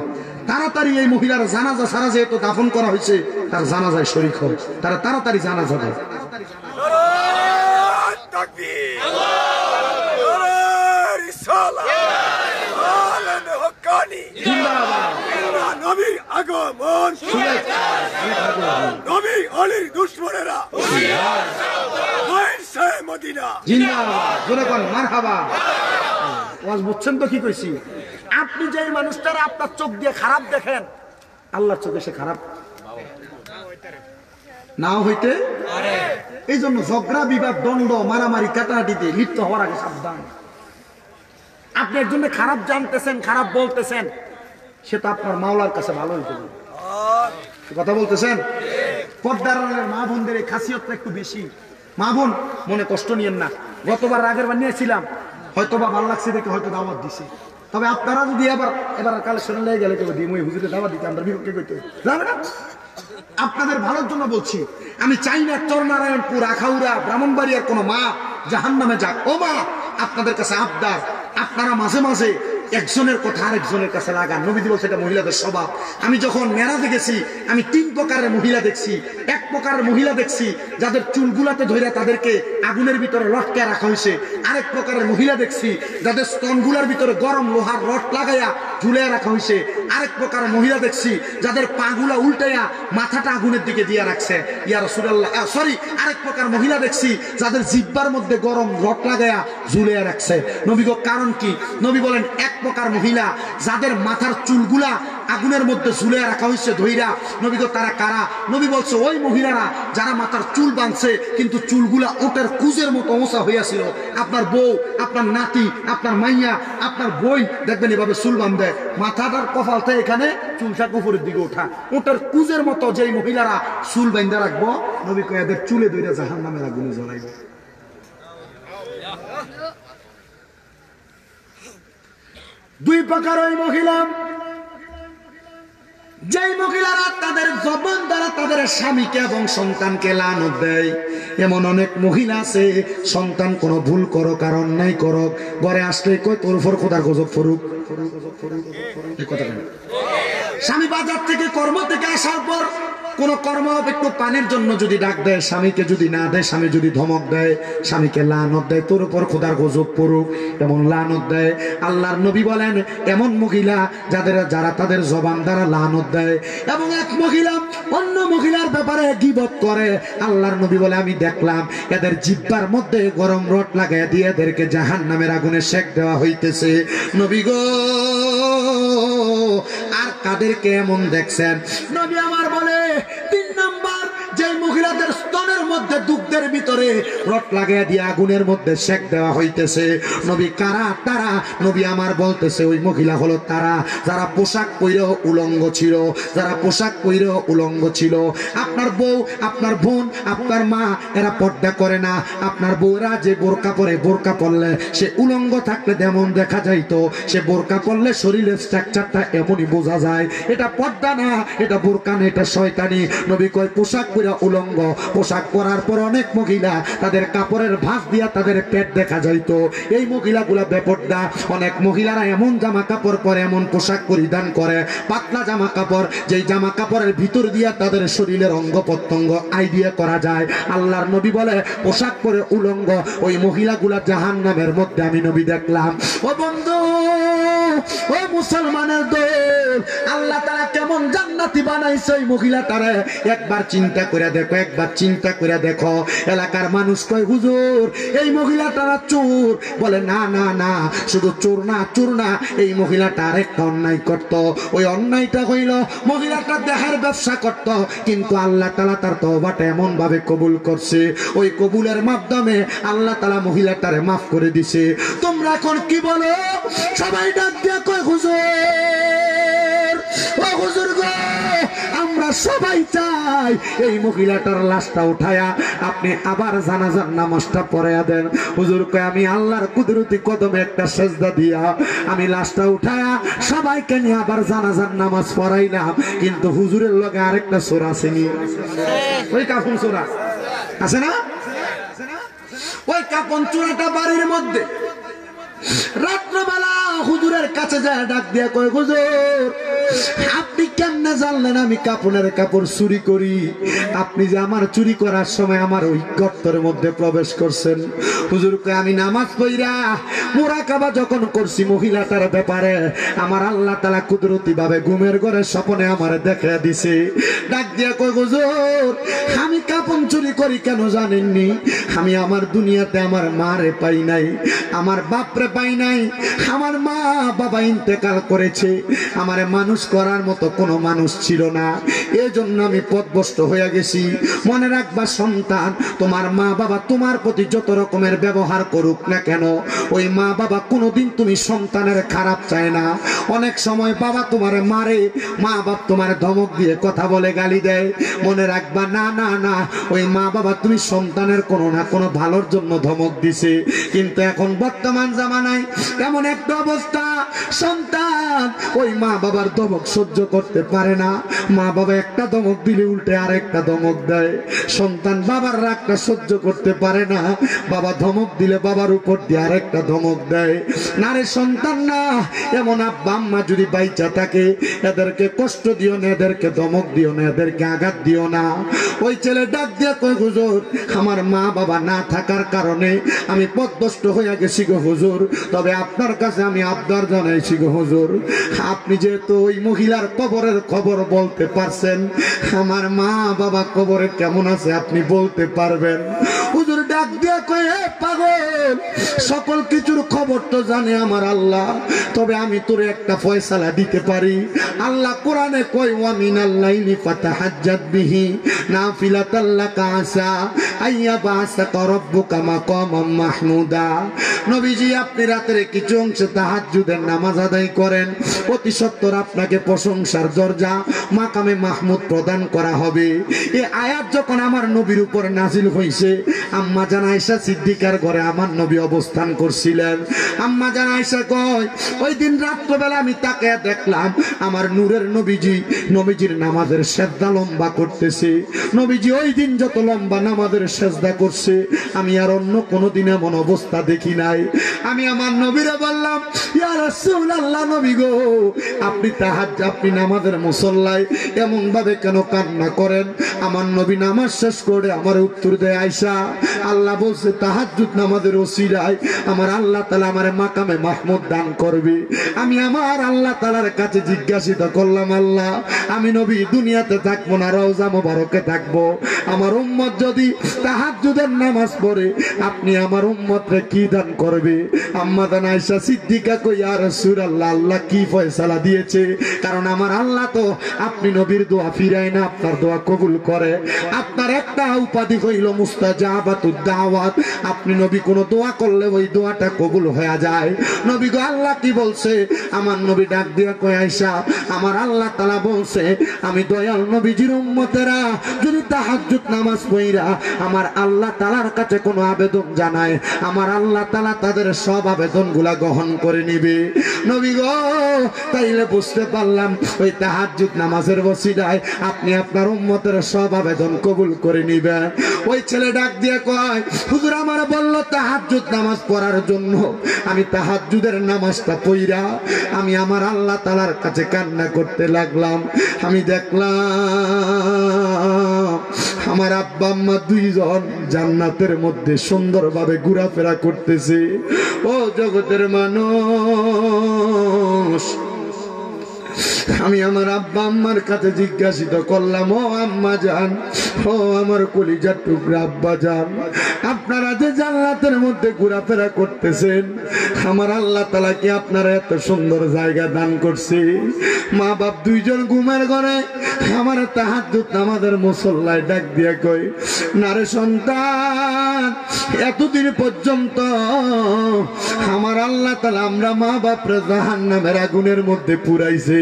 তাড়াতাড়ি এই মহিলার জানাজা সারা যেহেতু দাফন করা হয়েছে তার জানাজায় শরীক হয়, তারা তাড়াতাড়ি জানাজা দেয়। বুঝছেন তো কি কইছি? আপনি যে মানুষটার আপনার চোখ দিয়ে খারাপ দেখেন, আল্লাহর চোখে সে খারাপ নাও হইতে। এই জন্য ঝগড়া বিবাদ দ্বন্দ্ব মারামারি কাটাকাটিতে লিপ্ত হওয়ার আগে সাবধান। আপনি একজনকে খারাপ জানতেছেন, খারাপ বলতেছেন, সে তো আপনার মাওলার কাছে ভালো হইতে পারে। কথা বলতেছেন? পর্দার মা বোনদের এই খাসিয়তটা একটু বেশি। মা বোন মনে কষ্ট নিয়েন না, গতবার আগের বার নিয়েছিলাম হয়তো বা ভালো লাগছে দেখে হয়তো দাওয়াত দিছি, তবে আপনারা যদি এবার কালেকশন লেগে গেলে কেউ দিই হুজুরে দাওয়াত দিতে আমরা বিপক্ষে করতে যাবে না। আপনাদের ভালোর জন্য বলছি, আমি চাই না চরনারায়ণপুর আখাউড়া ব্রাহ্মণবাড়িয়ার কোনো মা জাহান্নামে যাক। ও মা আপনাদের কাছে আবদার, আপনারা মাঝে মাঝে একজনের কথা আরেকজনের কাছে লাগান। নবীজি বলছে এটা মহিলাদের স্বভাব। আমি যখন মেরাজে গেছি আমি 3 প্রকারের মহিলা দেখছি। এক প্রকারের মহিলা দেখছি যাদের চুলগুলাতে ধরে তাদেরকে আগুনের ভিতরে লটকে রাখা হয়েছে। আরেক প্রকারের মহিলা দেখছি যাদের স্তনগুলার ভিতরে গরম লোহার রড লাগাইয়া ঝুলিয়ে রাখা হয়েছে। আরেক প্রকারের মহিলা দেখছি যাদের পাগুলা উল্টাইয়া মাথাটা আগুনের দিকে দিয়ে রাখছে। ইয়া রাসূলুল্লাহ, সরি, আরেক প্রকার মহিলা দেখছি যাদের জিহ্বার মধ্যে গরম রড লাগাইয়া ঝুলিয়ে রাখছে। নবী গো কারণ কি? নবী বলেন এক প্রকার মহিলা যাদের মাথার চুলগুলা আগুনের মধ্যে ঝুলিয়ে রাখা হয়েছে ধইরা। নবী গো তারা কারা? নবী বলছে ওই মহিলারা যারা মাথার চুল বাঁধছে কিন্তু চুলগুলা ওটার কুজের মতো ওসা হইয়াছিল। আপনার বউ, আপনার নাতি, আপনার মাইয়া, আপনার বই দেখবেন এভাবে চুল বাঁধে, মাথাটার কপালটা এখানে, চুলটা উপরের দিকে ওঠা, ওটার কুজের মতো যেই মহিলারা চুল বাঁধে রাখবো, নবী কয় এদের চুলে ধইরা জাহান্নামের আগুনে জ্বলাইবে। দুই প্রকার ওই মহিলা, যেই মহিলারা তাদের জবান দ্বারা তাদের স্বামীকে এবং সন্তানকে লানত দেয়। এমন অনেক মহিলা আছে সন্তান কোনো ভুল করো কারণ নাই করো, ঘরে আসলে কই তোর উপর খোদার গজব ফরুক। স্বামী বাজার থেকে কর্ম থেকে আসার পর কোন কর্ম একটু পানির জন্য যদি ডাক দেয়, স্বামীকে যদি না দেয়, স্বামী যদি ধমক দেয়, স্বামীকে লানত দেয়, তোর উপর খোদার গজব পড়ুক, এমন লানত দেয়। আল্লাহর নবী বলেন এমন মহিলা যারা তাদের জবান দ্বারা লানত দেয় এবং এক মহিলা অন্য মহিলার ব্যাপারে গীবত করে, আল্লাহর নবী বলে আমি দেখলাম এদের জিহ্বার মধ্যে গরম রড লাগাই দিয়ে এদেরকে জাহান্নামের আগুনে সেক দেওয়া হইতেছে। নবী গো আর কাদেরকে এমন দেখছেন? নবী আমার বলে 3 নাম্বার, যে মহিলাদের স্তনের মধ্যে দুগ্ধের ভিতরে রড লাগাইয়া দিয়ে আগুনের মধ্যে সেক দেওয়া হইতেছে। নবী কারা? তারা নবী আমার বলতেছে ওই মহিলা হলো তারা যারা পোশাক পরে উলঙ্গ ছিল, যারা পোশাক পরে উলঙ্গ ছিল। আপনার বউ, আপনার বোন, আপনার মা এরা পর্দা করে না। আপনার বউরা যে বোরকা পরে, বোরকা পরলে সে উলঙ্গ থাকলে যেমন দেখা যাইতো, সে বোরকা পরলে শরীরের স্ট্রাকচারটা এমনই বোঝা যায়। এটা পর্দা না, এটা বোরকা না, এটা শয়তানি। নবী কয় পোশাক পরে উলঙ্গ, পোশাক পরার পর অনেক মহিলা তাদের কাপড়ের ভাঁজ দিয়া তাদের পেট দেখা যাইতো, এই মহিলাগুলা বেপর্দা। অনেক মহিলারা এমন জামা কাপড় পরে, এমন পোশাক পরিধান করে, পাতলা জামা কাপড়, যেই জামা কাপড়ের ভিতর দিয়া তাদের শরীরের অঙ্গ প্রত্যঙ্গ আইডিয়া করা যায়। আল্লাহর নবী বলে পোশাক পরে উলঙ্গ ওই মহিলাগুলা জাহান্নামের মধ্যে আমি নবী দেখলাম। ও বন্ধু, ও মুসলমানের দল, আল্লাহ তাআলা কেমন জান্নাতি বানাইছে ওই মহিলাটারে একবার চিন্তা করে দেখো, একবার চিন্তা করে দেখো। এলাকার মানুষ কয় হুজুর এই মহিলাটারা চোর। বলে না না না, শুধু চোর না, চোর না, এই মহিলাটা আরেকটা অন্যায় করত। ওই অন্যায়টা হইল মহিলাটা দেহের ব্যবসা করত, কিন্তু আল্লাহ তাআলা তার তওবাটা এমন ভাবে কবুল করছে, ওই কবুলের মাধ্যমে আল্লাহ তাআলা মহিলাটারে মাফ করে দিছে। তোমরা এখন কি বলো? সবাই ডাক দিয়া কয় হুজুর, ও হুজুর গো, আমরা সবাই চাই এই মহিলাটার লাশটা উঠায়া আপনি আবার জানাজার নামাজটা পড়াইয়া দেন। হুজুর কয় আমি আল্লাহর কুদরতি কদমে একটা সেজদা দিয়া আমি লাশটা উঠায়া সবাইকে নিয়ে আবার জানাজার নামাজ পড়াইলাম, কিন্তু হুজুরের লগে আরেকটা চোর আসেনি। ওই কাফন চোরা আছে না, ওই কাপন চোরাটা বাড়ির মধ্যে রাত্রবেলা হুজুরের কাছে যায় ডাক দিয়া কয় হুজুর আপনি কেমনে জানলেন আমি কাপনের কাপড় চুরি করি? আপনি যে আমার চুরি করার সময় আমার ওই গর্তের মধ্যে প্রবেশ করছেন। হুজুর কয় আমি নামাজ পড়া মুরাকাবা যখন করছি মহিলাটার ব্যাপারে আমার আল্লাহ তাআলা কুদরতি ভাবে ঘুমের ঘরে স্বপ্নে আমার দেখা দিছে। ডাক দিয়া কয় হুজুর আমি কাপন চুরি করি কেন জানেননি? আমি আমার দুনিয়াতে আমার মারে পাই নাই, আমার বাপরে পাই নাই, আমার মা বাবা ইন্তেকাল করেছে, আমার মানুষ করার মতো কোনো মানুষ ছিল না, এজন্য আমি পথভ্রষ্ট হয়ে গেছি। মনে রাখবা সন্তান, তোমার মা বাবা তোমার প্রতি যত রকমের ব্যবহার করুক না কেন, ওই মা বাবা কোনোদিন তুমি সন্তানের খারাপ চায় না। অনেক সময় বাবা তোমার মারে, মা বাপ তোমার ধমক দিয়ে কথা বলে গালি দেয়, মনে রাখবা না না না, ওই মা বাবা তুমি সন্তানের কোনো না কোনো ভালোর জন্য ধমক দিছে। কিন্তু এখন বর্তমান জামানায় এমন একটা অবস্থা, সন্তান ওই মা বাবার ধমক সহ্য করতে পারে না। মা বাবা একটা ধমক দিলে উল্টে আরেকটা ধমক দেয়। সন্তান বাবার রাগটা সহ্য করতে পারে না, বাবা ধমক দিলে বাবার উপর দিয়ে আরেকটা ধমক দেয়। না রে সন্তান না, এমন আব্বা আম্মা যদি বাইচা থাকে, এদেরকে কষ্ট দিও না, এদেরকে ধমক দিও না, এদেরকে আঘাত দিও না। ওই ছেলে ডাক দিয়ে কয়, হুজুর আমার মা বাবা না থাকার কারণে আমি পথভ্রষ্ট হয়ে গেছি গো হুজুর, তবে আপনার কাছে আমি আবদার জানাইছি গো হুজুর, আপনি যেহেতু ওই মহিলার কবরের খবর বলতে পারছেন, আমার মা বাবা কবরে কেমন আছে আপনি বলতে পারবেন। হুজুর ডাক দিয়ে কয়, এ পাগল, সকল কিছুর খবর তো জানে আমার আল্লাহ, তবে আমি তোরে একটা ফয়সালা দিতে পারি। আল্লাহ কোরআনে কয়, ওয়া মিনাল লাইলি ফাতাহাজ্জাত বিহি নাফিলাতাল লাকা আসা আইয়াবাসাকা রাব্বুকা মাকামাম মাহমুদা। নবীজি আপনি রাতের কিছু অংশে তাহাজ্জুদের নামাজ আদায় করেন, অতি সত্বর আপনাকে প্রশংসার দরজা মাকামে মাহমুদ প্রদান করা হবে। এই আয়াত যখন আমার নবীর উপর নাজিল হইছে, আম্মা জান আয়েশা সিদ্দিকার ঘরে আমার নবী অবস্থান করছিলেন। আম্মা জান আয়েশা কয়, ওই দিন রাত্রবেলা আমি তাকে দেখলাম আমার নূরের নবীজির নামাজের সেজদা লম্বা করতেছে। নবীজি ওই দিন যত লম্বা নামাজের সেজদা করছে, আমি আর অন্য কোনো দিন এমন অবস্থা দেখি নাই। আমি আমার নবীরে বললাম, ইয়া রাসূলুল্লাহ, নবী গো, আপনি নামাজের মুসল্লায় এমন ভাবে কেন কান্না করেন? আমার নবী নামাজ শেষ করে আমার উত্তর দেয়, আয়েশা, আল্লাহ বলছে তাহাজ্জুদ নামাজের ওসিলায় আমার আল্লাহ তাআলা আমারে মাকামে মাহমুদ দান করবে। আমি আমার আল্লাহ তাআলার কাছে জিজ্ঞাসিত করলাম, আল্লাহ আমি নবী দুনিয়াতে থাকবো না, রওজা মোবারকে থাকবো, আমার উম্মত যদি তাহাজ্জুদের নামাজ পড়ে আপনি আমার উম্মতরে কি দান করবে? আম্মা জান আয়েশা সিদ্দিকা কই, ইয়া রাসূলুল্লাহ, আল্লাহ কি ফয়সালা দিয়েছে? কারণ আমার আল্লাহ তো আপনি নবীর দোয়া ফিরায় না, আপনার দোয়া কবুল করে। আপনার একটা উপাধি হইল মুস্তাজাবাতুদ দাওয়াত, আপনি নবী কোন দোয়া করলে ওই দোয়াটা কবুল হয়ে যায়। নবী গো, আল্লাহ কি বলছে? আমার নবী ডাক দিয়া কয়, আয়েশা, আমার আল্লাহ তাআলা বলছে আমি দয়াল নবীজির উম্মতেরা যদি তাহাজ্জুদ নামাজ পড়া আমার আল্লাহ তাআলার কাছে কোনো আবেদন জানায়, আমার আল্লাহ তাআলা তাদের সব আবেদনগুলা গ্রহণ করে নিবে। নবী গো, তাইলে বুঝতে পারলাম ওই তাহাজ্জুদ নামাজের ওসিলায় আপনি আপনার উম্মতের সব আবেদন কবুল করে নিবেন। ওই ছেলে ডাক দিয়ে কয়, হুজুর আমার বলল তাহাজ্জুদ নামাজ পড়ার জন্য, আমি তাহাজ্জুদের নামাজটা পড়া আমি আমার আল্লাহ তাআলার কাছে কান্না করতে লাগলাম। আমি দেখলাম আমার আব্বা আম্মা দুইজন জান্নাতের মধ্যে সুন্দরভাবে ঘোরাফেরা করতেছে। ও জগতের মানুষ, আমি আমার আব্বা আম্মার কাছে জিজ্ঞাসিত করলাম, ও আম্মা জান, ও আমার কলিজার টুকরা আব্বা জান, আপনারা যে জান্নাতের মধ্যে ঘোরাফেরা করতেছেন, আমার আল্লাহ তাআলা কি আপনারা এত সুন্দর জায়গা দান করছে? মা বাপ দুইজন ঘুমের ঘরে, আমার তাহাজ্জুদ নামাজের মুসল্লায় ডাক দিয়া কই, না রে সন্তান, এতদিন পর্যন্ত আমার আল্লাহ তাআলা আমরা মা বাপরে জাহান্নামের আগুনের মধ্যে পুরাইছে,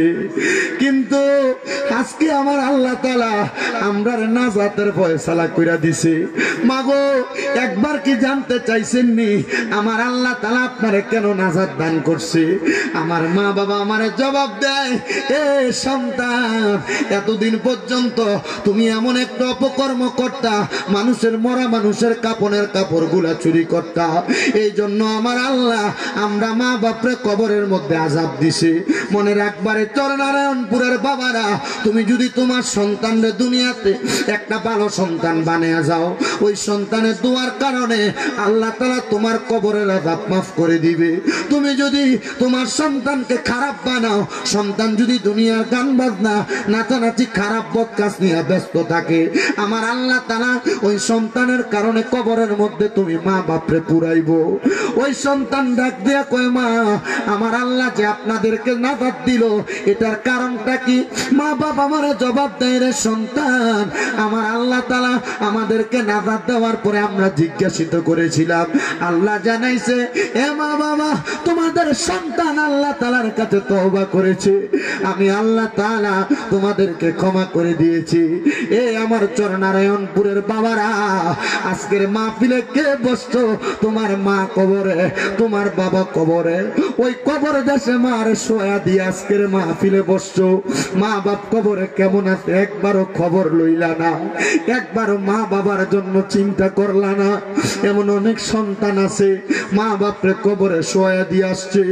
কিন্তু আজকে আমার আল্লাহ তাআলা আমরার নাজাতের ফয়সালা কইরা দিছে। মাগো, একবার কি জানতে চাইছেন নি আমার আল্লাহ তাআলা আপনারে কেন নাজাত দান করছে? আমার মা বাবা আমারে জবাব দেয়, এ সন্তান, এতদিন পর্যন্ত তুমি এমন একটা অপকর্ম করতা, মানুষের মরা মানুষের কাপনের কাপড়গুলা চুরি করতা, এই জন্য আমার আল্লাহ আমরা মা বাপরে কবরের মধ্যে আযাব দিছে। মনে রাখবারে চরনারায়ণপুরের বাবারা, তুমি যদি তোমার সন্তানরে দুনিয়াতে একটা ভালো সন্তান বানিয়ে যাও, ওই সন্তানের দোয়ার কারণে আল্লাহ তাআলা তোমার কবরের আযাব মাফ করে দিবে। তুমি যদি তোমার সন্তানকে খারাপ বানাও, সন্তান যদি দুনিয়ার গান বাজনা নাচানাচি খারাপ বদকাজ নিয়ে ব্যস্ত থাকে, আমার আল্লাহ তাআলা ওই সন্তানের কারণে কবরের মধ্যে তুমি মা বাপরে পুরাইব। ওই সন্তান ডাক দিয়া কয়, মা আমার আল্লাহ যে আপনাদেরকে নাজাত দিল, এটার কারণটা কি? মা বাপ বাপ আমারে জবাব দেয়, রে সন্তান, আমার আল্লাহ তাআলা আমাদেরকে নাজাত দেওয়ার পরে আমরা জিজ্ঞাসিত করেছিলাম, আল্লাহ জানাইছে এ মা বাবা তোমাদের সন্তান আল্লাহ তাআলার কাছে তওবা করেছে, আমি আল্লাহ তাআলা তোমাদেরকে ক্ষমা করে দিয়েছি। এ আমার চরনারায়ণপুরের বাবারা, আজকের মাহফিলে কে বসছো? তোমার মা কবরে, তোমার বাবা কবরে, ওই কবর দেশে মার শোয়া দিয়ে আজকের মাহফিলে বসছো। মা বাপ কবরে কেমন আছে একবারও খবর লইলা না, একবারও মা বাবার জন্য চিন্তা করলা না। এমন অনেক সন্তান আছে মা বাপরে কবরে শোয়া দিয়ে আসছে,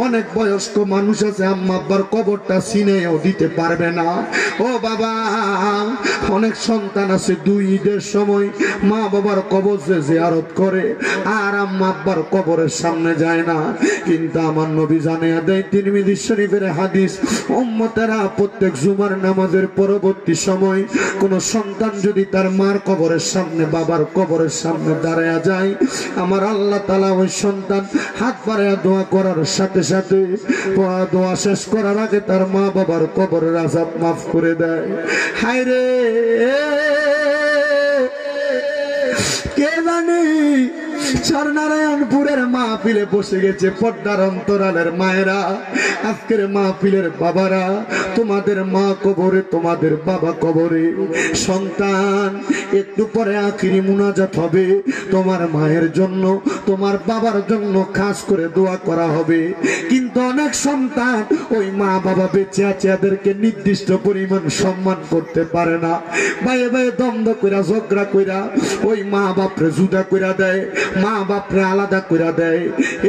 অনেক বয়স্ক মানুষ আছে আম্মা আব্বার কবরটা চিনেও দিতে পারবে না। ও বাবা, অনেক সন্তান আছে দুই ঈদের সময় মা বাবার কবর জিয়ারত করে আর আম্মা আব্বার কবরের সামনে যায় না। কিন্তু আমার নবী জানিয়ে দেয়, তিরমিজি শরীফের হাদিস, উম্মতেরা প্রত্যেক জুমার নামাজের পরবর্তী সময় কোন সন্তান যদি তার মার কবরের সামনে বাবার কবরের সামনে দাঁড়ায় যায়, আমার আল্লাহ তাআলা ওই সন্তান হাত বাড়ায়া দোয়া করার সাথে সাথে দোয়া শেষ করার আগে তার মা বাবার কবরের আযাব মাফ করে দেয়। হায় রে, কে জানে চরনারায়ণপুরের মাহফিলে বসে গেছে পর্দার অন্তরালের মায়েরা, আজকের মাহফিলের বাবারা, তোমাদের মা কবরে, তোমাদের বাবা কবরে। সন্তান, একটু পরে আখিরি মুনাজাত হবে, তোমার মায়ের জন্য তোমার বাবার জন্য খাস করে দোয়া করা হবে। কিন্তু অনেক সন্তান ওই মা বাবা বেঁচে আছে এদেরকে নির্দিষ্ট পরিমাণ সম্মান করতে পারে না, ভাইয়ে ভাইয়ে দ্বন্দ্ব কইরা ঝগড়া কইরা ওই মা বাপরে জুদা কইরা দেয়, মা বাপরে আলাদা কইরা দেয়।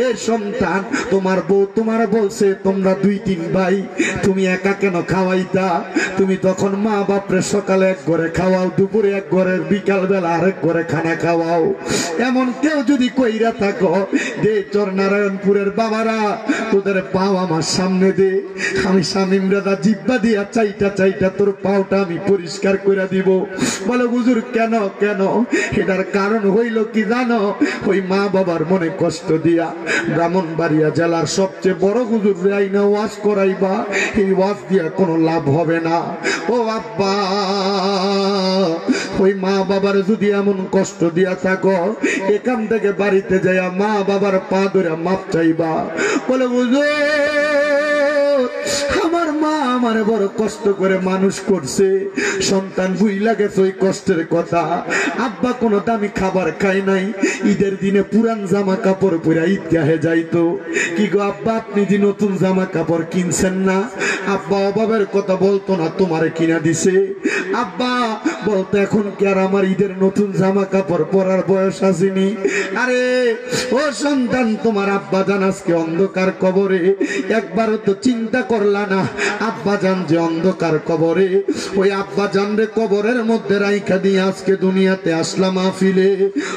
এ সন্তান, তোমার বউ তোমার বলছে তোমরা দুই তিন ভাই, তুমি একা কেন খাওয়াইতা? তুমি তখন মা বাপরে সকালে এক ঘরে খাওয়াও, দুপুরে এক ঘরে, বিকাল বেলা আরেক ঘরে খানা খাওয়াও। এমন কেউ যদি কইরা থাকো, দে চরনারায়ণপুরের বাবারা তোদের পাও আমার সামনে দে, আমি শামীম রাজা জিব্বা দিয়া চাইটা চাইটা তোর পাওটা আমি পরিষ্কার করে দিব। বলে হুজুর কেন কেন? এটার কারণ হইল কি জানো? ওই মা বাবার মনে কষ্ট দিয়া ব্রাহ্মণবাড়িয়া জেলার সবচেয়ে বড় হুজুর আইনা ওয়াজ করাইবা, এই ওয়াজ দিয়া কোনো লাভ হবে না। ও আব্বা, ওই মা বাবার যদি এমন কষ্ট দিয়া থাকো, এখান থেকে বাড়িতে যাইয়া মা বাবার পা ধরে মাপ চাইবা। বলে হুজুর আমার মা আমারে বড় কষ্ট করে মানুষ করছে, সন্তান বুইলা গেছে ওই কষ্টের কথা। আব্বা কোনো দামি খাবার খায় নাই, ঈদের দিনে পুরান জামা কাপড় পরে ঈদগাহে যাইতো। কি গো আব্বা, আপনি যে নতুন জামা কাপড় কিনছেন না? আব্বা অভাবের কথা বলতো না, তোমারে কিনা দিছে। আব্বা বলতো এখন কি আর আমার ঈদের নতুন জামা কাপড় পরার বয়স আসেনি? আরে ও সন্তান, তোমার আব্বা জান আজকে অন্ধকার কবরে, একবারও তো চিন্তা করলা না আব্বা জান যে অন্ধকার কবরে, ওই আব্বা জান রে কবরের মধ্যে রাইখা দিয়ে আজকে দুনিয়াতে আসলাম মাহফিলে।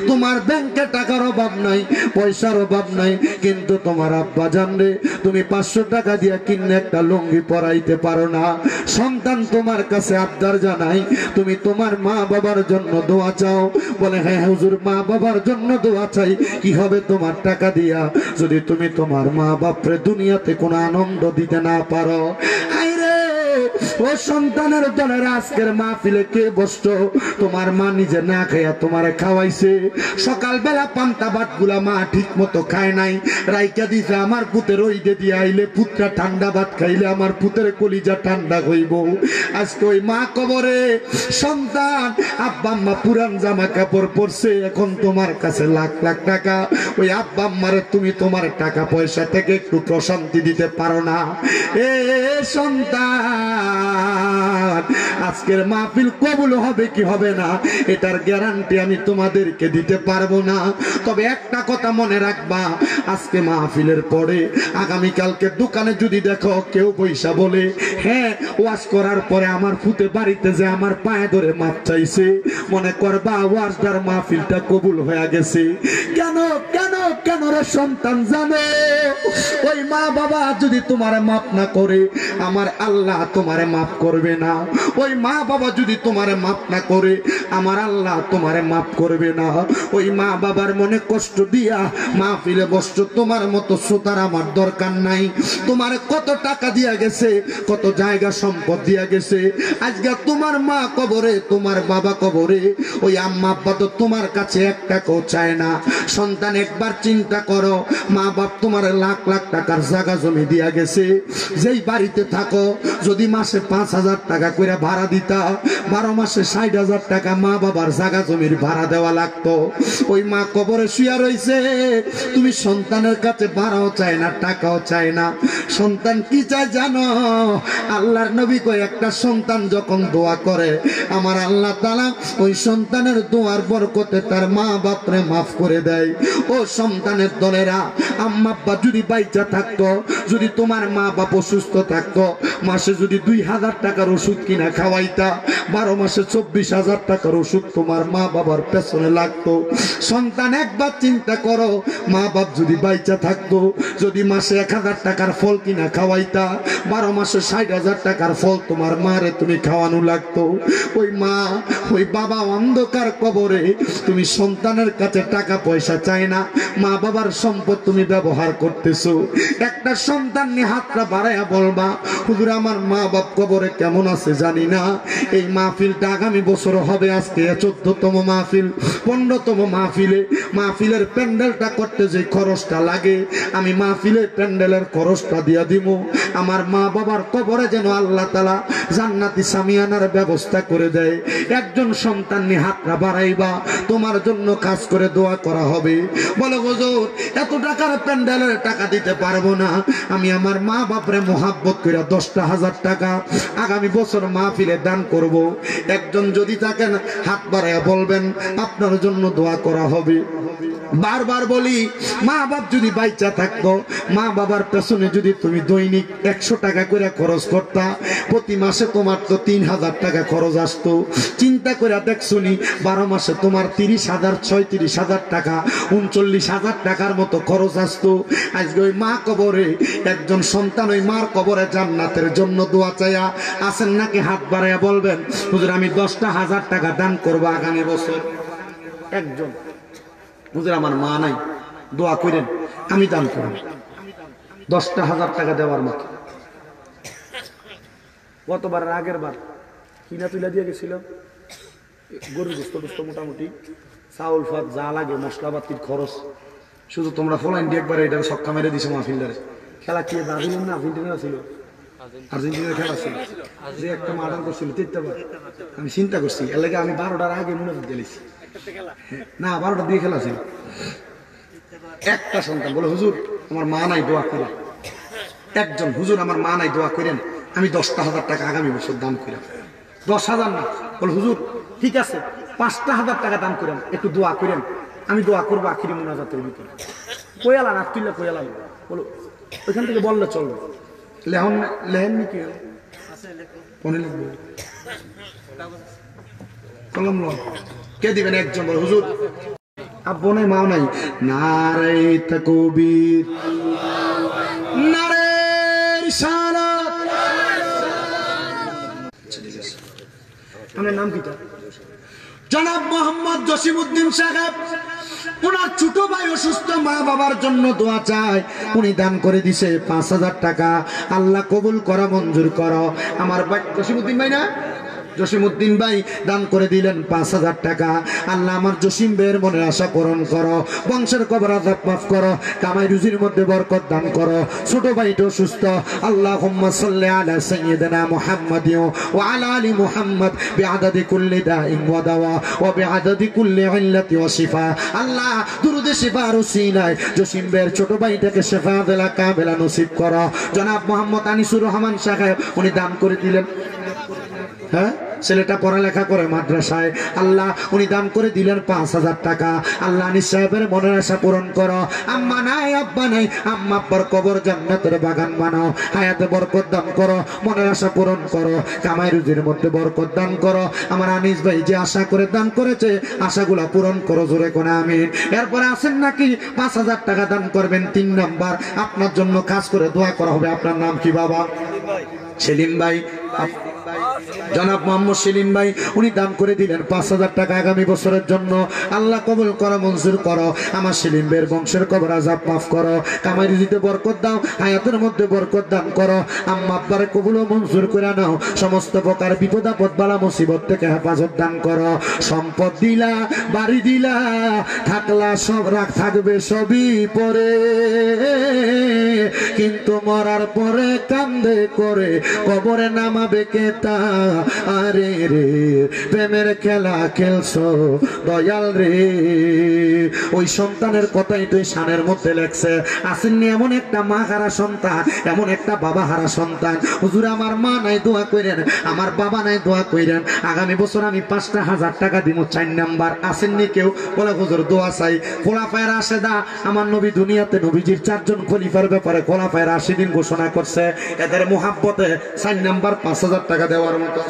তোমার ব্যাংকে টাকার অভাব নাই, পয়সার অভাব নাই, কিন্তু তোমার আব্বা জান রে তুমি 500 টাকা দিয়ে কিনে একটা লুঙ্গি পরাইতে পারো না। সন্তান তোমার কাছে আবদার জানাই, তুমি তোমার মা বাবার জন্য দোয়া চাও। বলে হ্যাঁ হুজুর, মা বাবার জন্য দোয়া চাই, কি হবে তোমার টাকা দিয়া যদি তুমি তোমার মা বাপরে দুনিয়াতে কোনো আনন্দ দিতে না পারো? ও সন্তানের দলের আজকের মাহফিলে কে বসতো? তোমার মা নিজে না খাইয়া তোমারে খাওয়াইছে। সকালবেলা পান্তা ভাত গুলা মা ঠিক মতো খায় নাই, রাইকা দিছে আমার পুতের ওইদে দিয়ে আইলে পুতরা ঠান্ডা ভাত খাইলে আমার পুতের কলিজা ঠান্ডা হইব। আজকে ওই মা কবরে, সন্তান আব্বা আম্মা পুরান জামা কাপড় পরছে, এখন তোমার কাছে লাখ লাখ টাকা, ওই আব্বা আম্মারে তুমি তোমার টাকা পয়সা থেকে একটু প্রশান্তি দিতে পারো না। এ সন্তান, আজকের মাহফিল কবুল হবে কি হবে না এটার গ্যারান্টি আমি তোমাদেরকে দিতে পারবো না। তবে একটা কথা মনে রাখবা, আজকে মাহফিলের পরে আগামীকালকে দোকানে যদি দেখো কেউ পয়সা বলে হ্যাঁ ওয়াজ করার পরে আমার ফুতে বাড়িতে যে আমার পায়ে ধরে মাপ চাইছে, মনে করবা ওয়াজদার মাহফিলটা কবুল হয়ে গেছে। কেন কেন কেন রে সন্তান জানো? ওই মা বাবা যদি তোমারে মাফ না করে আমার আল্লাহ তোমারে মাফ করবে না। ওই মা বাবা যদি তোমারে মাফ না করে আমার আল্লাহ তোমারে মাফ করবে না। ওই মা বাবার মনে কষ্ট দিয়া মাহফিলে বসছো, তোমার মতো শ্রোতার আমার দরকার নাই। তোমার কত টাকা দিয়া গেছে, কত জায়গা সম্পদ দিয়া গেছে, আজকে তোমার মা কবরে, তোমার বাবা কবরে, ওই আম্মা আব্বা তো তোমার কাছে এক টাকাও চায় না। সন্তান একবার চিন্তা করো, মা বাপ তোমার লাখ লাখ টাকার জায়গা জমি দিয়া গেছে, যেই বাড়িতে থাকো যদি মাসে 5,000 টাকা করে ভাড়া দিতা, 12 মাসে 60,000 টাকা মা বাবার জায়গা জমির ভাড়া দেওয়া লাগতো। ওই মা কবরে শুয়া রইছে, তুমি সন্তানের কাছে ভাড়াও চায় না, টাকাও চায় না। সন্তান কি চায় জানো? আল্লাহর নবী কয় একটা সন্তান যখন দোয়া করে আমার আল্লাহ তাআলা ওই সন্তানের দোয়ার বরকতে তার মা বাপরে মাফ করে দেয়। ও সন্তানের দলেরা, আম্মা আব্বা যদি বাইচা থাকতো, যদি তোমার মা বাপ অসুস্থ থাকতো, মাসে যদি 2,000 টাকার ওষুধ কিনা খাওয়াইতা, 12 মাসে 24,000 টাকার ওষুধ তোমার মা বাবার পেছনে লাগতো। সন্তান একবার চিন্তা করো, মা বাপ যদি বাইচা থাকতো, যদি মাসে 1,000 টাকার ফল কিনা খাওয়াইতা, 12 মাসে 60,000 টাকার ফল তোমার মারে তুমি খাওয়ানো লাগতো। ওই মা ওই বাবা অন্ধকার কবরে, তুমি সন্তানের কাছে টাকা পয়সা চাই না, মা বাবার সম্পদ তুমি ব্যবহার করতেছো। একটা সন্তান নিয়ে হাতটা বাড়াইয়া বলবা, হুজুর আমার মা বাপ কবরে কেমন আছে জানি না। এই মাহফিলটা আগামী বছর হবে, আজকে 14তম মাহফিল, 15তম মাহফিলে, মাহফিলের প্যান্ডেলটা করতে যে খরচটা লাগে আমি মাহফিলের প্যান্ডেলের খরচটা দিয়া দিব। আমার মা বাবার কবরে যেন আল্লাহ তাআলা জান্নাতি সামিয়ানার ব্যবস্থা করে দেয়। একজন সন্তান নিয়ে হাতটা বাড়াইবা, তোমার জন্য কাজ করে দোয়া করা হবে। বলো হুজুর এত টাকার প্যান্ডেলের টাকা দিতে পারবো না, আমি আমার মা বাপরে মোহাব্বত করে 10,000 টাকা আগামী বছর মাহফিলে দান করব। একজন যদি থাকেন হাত বাড়াইয়া বলবেন, আপনার জন্য দোয়া করা হবে। বারবার বলি, মা বাপ যদি বাইচা থাকতো, মা বাবার পেছনে যদি তুমি দৈনিক 100 টাকা করে খরচ করতা, প্রতি মাসে তোমার তো 3,000 টাকা খরচ আসতো। চিন্তা করে দেখছুনি 12 মাসে তোমার 30,000, 36,000 টাকা, 39,000 টাকার মতো খরচ আসতো। আজকে ওই মা কবরে একজন সন্তান ওই মার কবরে জান্নাতের জন্য দোয়া চাইয়া আছেন নাকি? হাত বাড়াইয়া বলবেন, হুজুর আমি 10,000 টাকা দান করবো আগামী বছর। একজন, হুজুর আমার মা নাই, দোয়া করেন আমি দান করব। 10,000 টাকা দেওয়ার মতো। গতবার আগের বার কিনা তুলে দিয়ে গেছিল গরুর গোস্ত টোস্ত, মোটামুটি চাউল ফাত যা লাগে মশলাপাতির খরচ, শুধু তোমরা ফলাইন দিয়ে একবার এটা ছক্কা মেরে দিছো মাহফিলদারে। খেলা কি ব্রাজিল না আর্জেন্টিনা ছিল? আর্জেন্টিনার খেলা ছিল, যে একটা মার্ডার করছিল 3টা বার। আমি চিন্তা করছি এর লাগে আমি 12টার আগে মনে করতে গেছি না, 12টা দিয়ে খেলা ছিল। একটা সন্তান বলে, হুজুর আমার মা নাই, দোয়া করেন। একজন, হুজুর আমার মা নাই, দোয়া করেন আমি 10,000 টাকা আগামী বছর দান করেন। 10,000 না, বলে হুজুর ঠিক আছে 5,000 টাকা দান করেন, একটু দোয়া করেন, আমি দোয়া করবো আখিরি মুনাজাতের ভিতরে। কোয়ালান আত্মীল্লা কোয়ালান, বলো ওইখান থেকে বললে চলবে। লেহন লেহেন নি কি কোনে লিখবো কলম ল কে দিবেন? একজন বলে, হুজুর আব্বু নাই মাও নাই, নারে তাকবীর, নারে রিসালাত। আপনার নাম কিটা? জনাব মোহাম্মদ জসিমউদ্দিন সাহেব। ওনার ছোট ভাই অসুস্থ, মা বাবার জন্য দোয়া চায়, উনি দান করে দিছে 5,000 টাকা। আল্লাহ কবুল করা, মঞ্জুর করো। আমার ভাই জসিমউদ্দিন ভাই না, জসিমউদ্দিন ভাই দান করে দিলেন 5,000 টাকা। আল্লাহ আমার জসিম ভাইয়ের মনের আশা পূরণ করো, বংশের কবর আযাব মাফ করো, কামাই রুজির মধ্যে বরকত দান করো। ছোট ভাইটা অসুস্থ, আল্লাহুম্মা সাল্লি আলা সাইয়্যিদিনা মুহাম্মাদিন ওয়া আলা আলি মুহাম্মদ বিআদাদি কুল্লি দাইন ওয়া দাওয়া ওয়া বিআদাদি কুল্লি ইল্লাতি ওয়া শিফা। আল্লাহ দুরুদে শিফার ওসিলায় জসিম ভাইয়ের ছোট ভাইটাকে শিফা দেলা কামেলা নসিব করো। জনাব মোহাম্মদ আনিসুর রহমান সাহেব উনি দান করে দিলেন, হ্যাঁ ছেলেটা পড়ালেখা করে মাদ্রাসায়, আল্লাহ উনি দান করে দিলেন 5,000 টাকা। আল্লাহ আনিস সাহেবের মনের আশা পূরণ করো। আম্মা নাই আব্বা নাই, আম্মা আব্বার কবর জান্নাতের বাগান বানাও, হায়াতে বরকত দান করো, মনের আশা পূরণ করো, কামাই রুজির মধ্যে বরকত দান করো। আমার আনিস ভাই যে আশা করে দান করেছে আশাগুলা পূরণ করো, জোরে কোন আমিন। এরপরে আছেন নাকি 5,000 টাকা দান করবেন। 3 নাম্বার, আপনার জন্য কাজ করে দোয়া করা হবে। আপনার নাম কি বাবা? সেলিম ভাই, জনাব মোহাম্মদ সেলিম ভাই, উনি দান করে দিলেন 5,000 টাকা আগামী বছরের জন্য। আল্লাহ কবুল করো, মঞ্জুর করো। আমার সেলিম ভাইয়ের বংশের কবর আযাব মাফ করো, কামাই রুজিতে বরকত দাও, হায়াতের মধ্যে বরকত দান করো। আম্মা আব্বার কবুল ও মঞ্জুর করে নাও, সমস্ত প্রকার বিপদ আপদ বালা মুসিবত থেকে হেফাজত দান করো। সম্পদ দিলা, বাড়ি দিলা, থাকলা সব রাখ, থাকবে সবই পরে, কিন্তু মরার পরে কান্দে করে কবরে নামাবে কেতা। আরে রে প্রেমের খেলা খেলছো দয়াল রে। ওই সন্তানের কথাই তুই শানের মধ্যে লেখছে। আসেননি এমন একটা মা হারা সন্তান, এমন একটা বাবা হারা সন্তান। হুজুর আমার মা নাই, দোয়া কইরেন, আমার বাবা নাই, দোয়া কইরেন। আগামী বছর আমি 5,000 টাকা দিব। 4 নাম্বার, আসেননি কেউ? বলে হুজুর দোয়া চাই। খোলাফায়ে রাশেদা, আমার নবী দুনিয়াতে নবীজির 4 জন খলিফার ব্যাপারে খোলাফায়ে রাশিদিন ঘোষণা করছে। এদের মুহাব্বতে 4 নাম্বার 5,000 টাকা দেওয়ার মতো।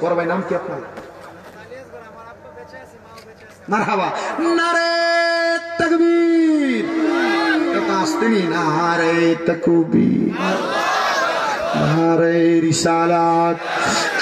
বড় ভাই নাম কি আপনার? মারহাবা, নারে তাকবীর। এটা আসতেনি, নারে তাকবীর, নারে রিসালাত।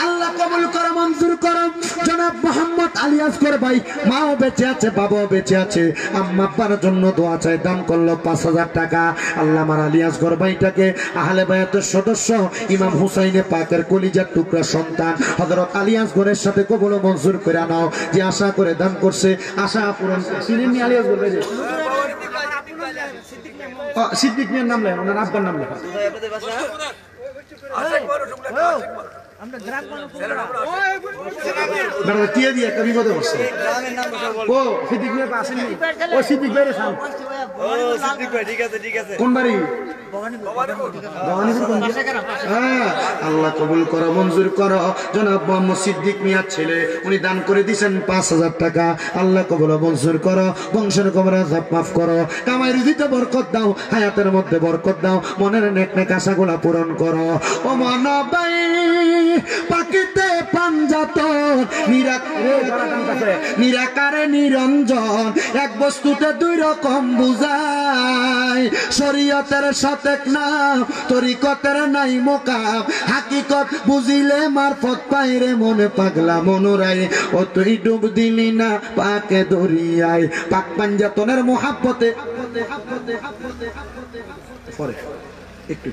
আল্লাহ কবুল করো, মঞ্জুর করো। জনাব মোহাম্মদ আলী আসগর ভাই, মাও বেঁচে আছে, বাবাও বেঁচে আছে, আম্মা আব্বার জন্য দোয়া চাই, দান করলো 5,000 টাকা। আল্লাহ আমার আলী আসগর ভাইটাকে আহলে বায়াতের সদস্য ইমাম হুসাইনে পাকের কলিজার টুকরা সন্তান হযরত আলী আসগরের সাথে কবুল ও মঞ্জুর করে নাও। যে আশা করে দান করছে আশা পূরণ। চিনেননি আলী আসগর ভাই? সিদ্দিক মিয়ার নাম লেখা, ওনার আব্বার নাম লেখা। আল্লাহ কবুল করো, মঞ্জুর করো। জনাব মোহাম্মদ সিদ্দিক মিয়ার ছেলে, উনি দান করে দিয়েছেন 5,000 টাকা। আল্লাহ কবুল মঞ্জুর করো, বংশের কবর আযাব মাফ করো, কামাই রুজিতে বরকত দাও, হায়াতের মধ্যে বরকত দাও, মনের নেক নেক আশাগুলা পূরণ করো। ও মানবাই পাকিতে পাঞ্জাতন, নিরাকারে নিরঞ্জন, এক বস্তুতে 2 রকম বুঝায়। শরীয়তের সতেক নাম, তরিকতের নাই মোকাম, হাকিকত বুঝিলে মারফত পাইরে মনে পাগলা মনোরাই। ও তুই ডুব দিলি না পাকে দরিয়ায়, পাক পাঞ্জাতনের মোহাব্বতে একটু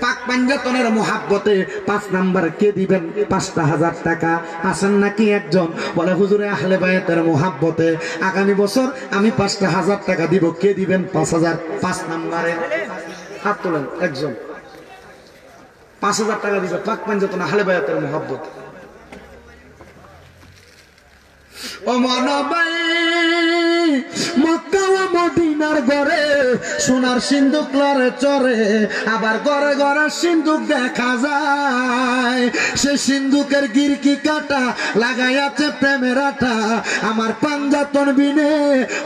পাক পাঞ্জাতনের মোহাব্বতে 5 নাম্বার কে দিবেন? 5,000 টাকা। আসেন নাকি একজন? বলে হুজুরে আহলে বায়াতের মোহাব্বতে আগামী বছর আমি 5,000 টাকা দিব। কে দিবেন 5,000? 5 নাম্বারে হাত তোলেন একজন। 5,000 টাকা দিবে পাক পাঞ্জাতন আহলে বায়াতের মোহাব্বতে। ও মানবাই মক্কা ও মদিনার ঘরে সোনার সিন্দুক লড়ে চড়ে, আবার ঘরে ঘরে সিন্দুক দেখা যায়। সে সিন্দুকের গিরকি কাটা লাগাই আছে প্রেমের আটা। আমার পাঞ্জাতন বিনে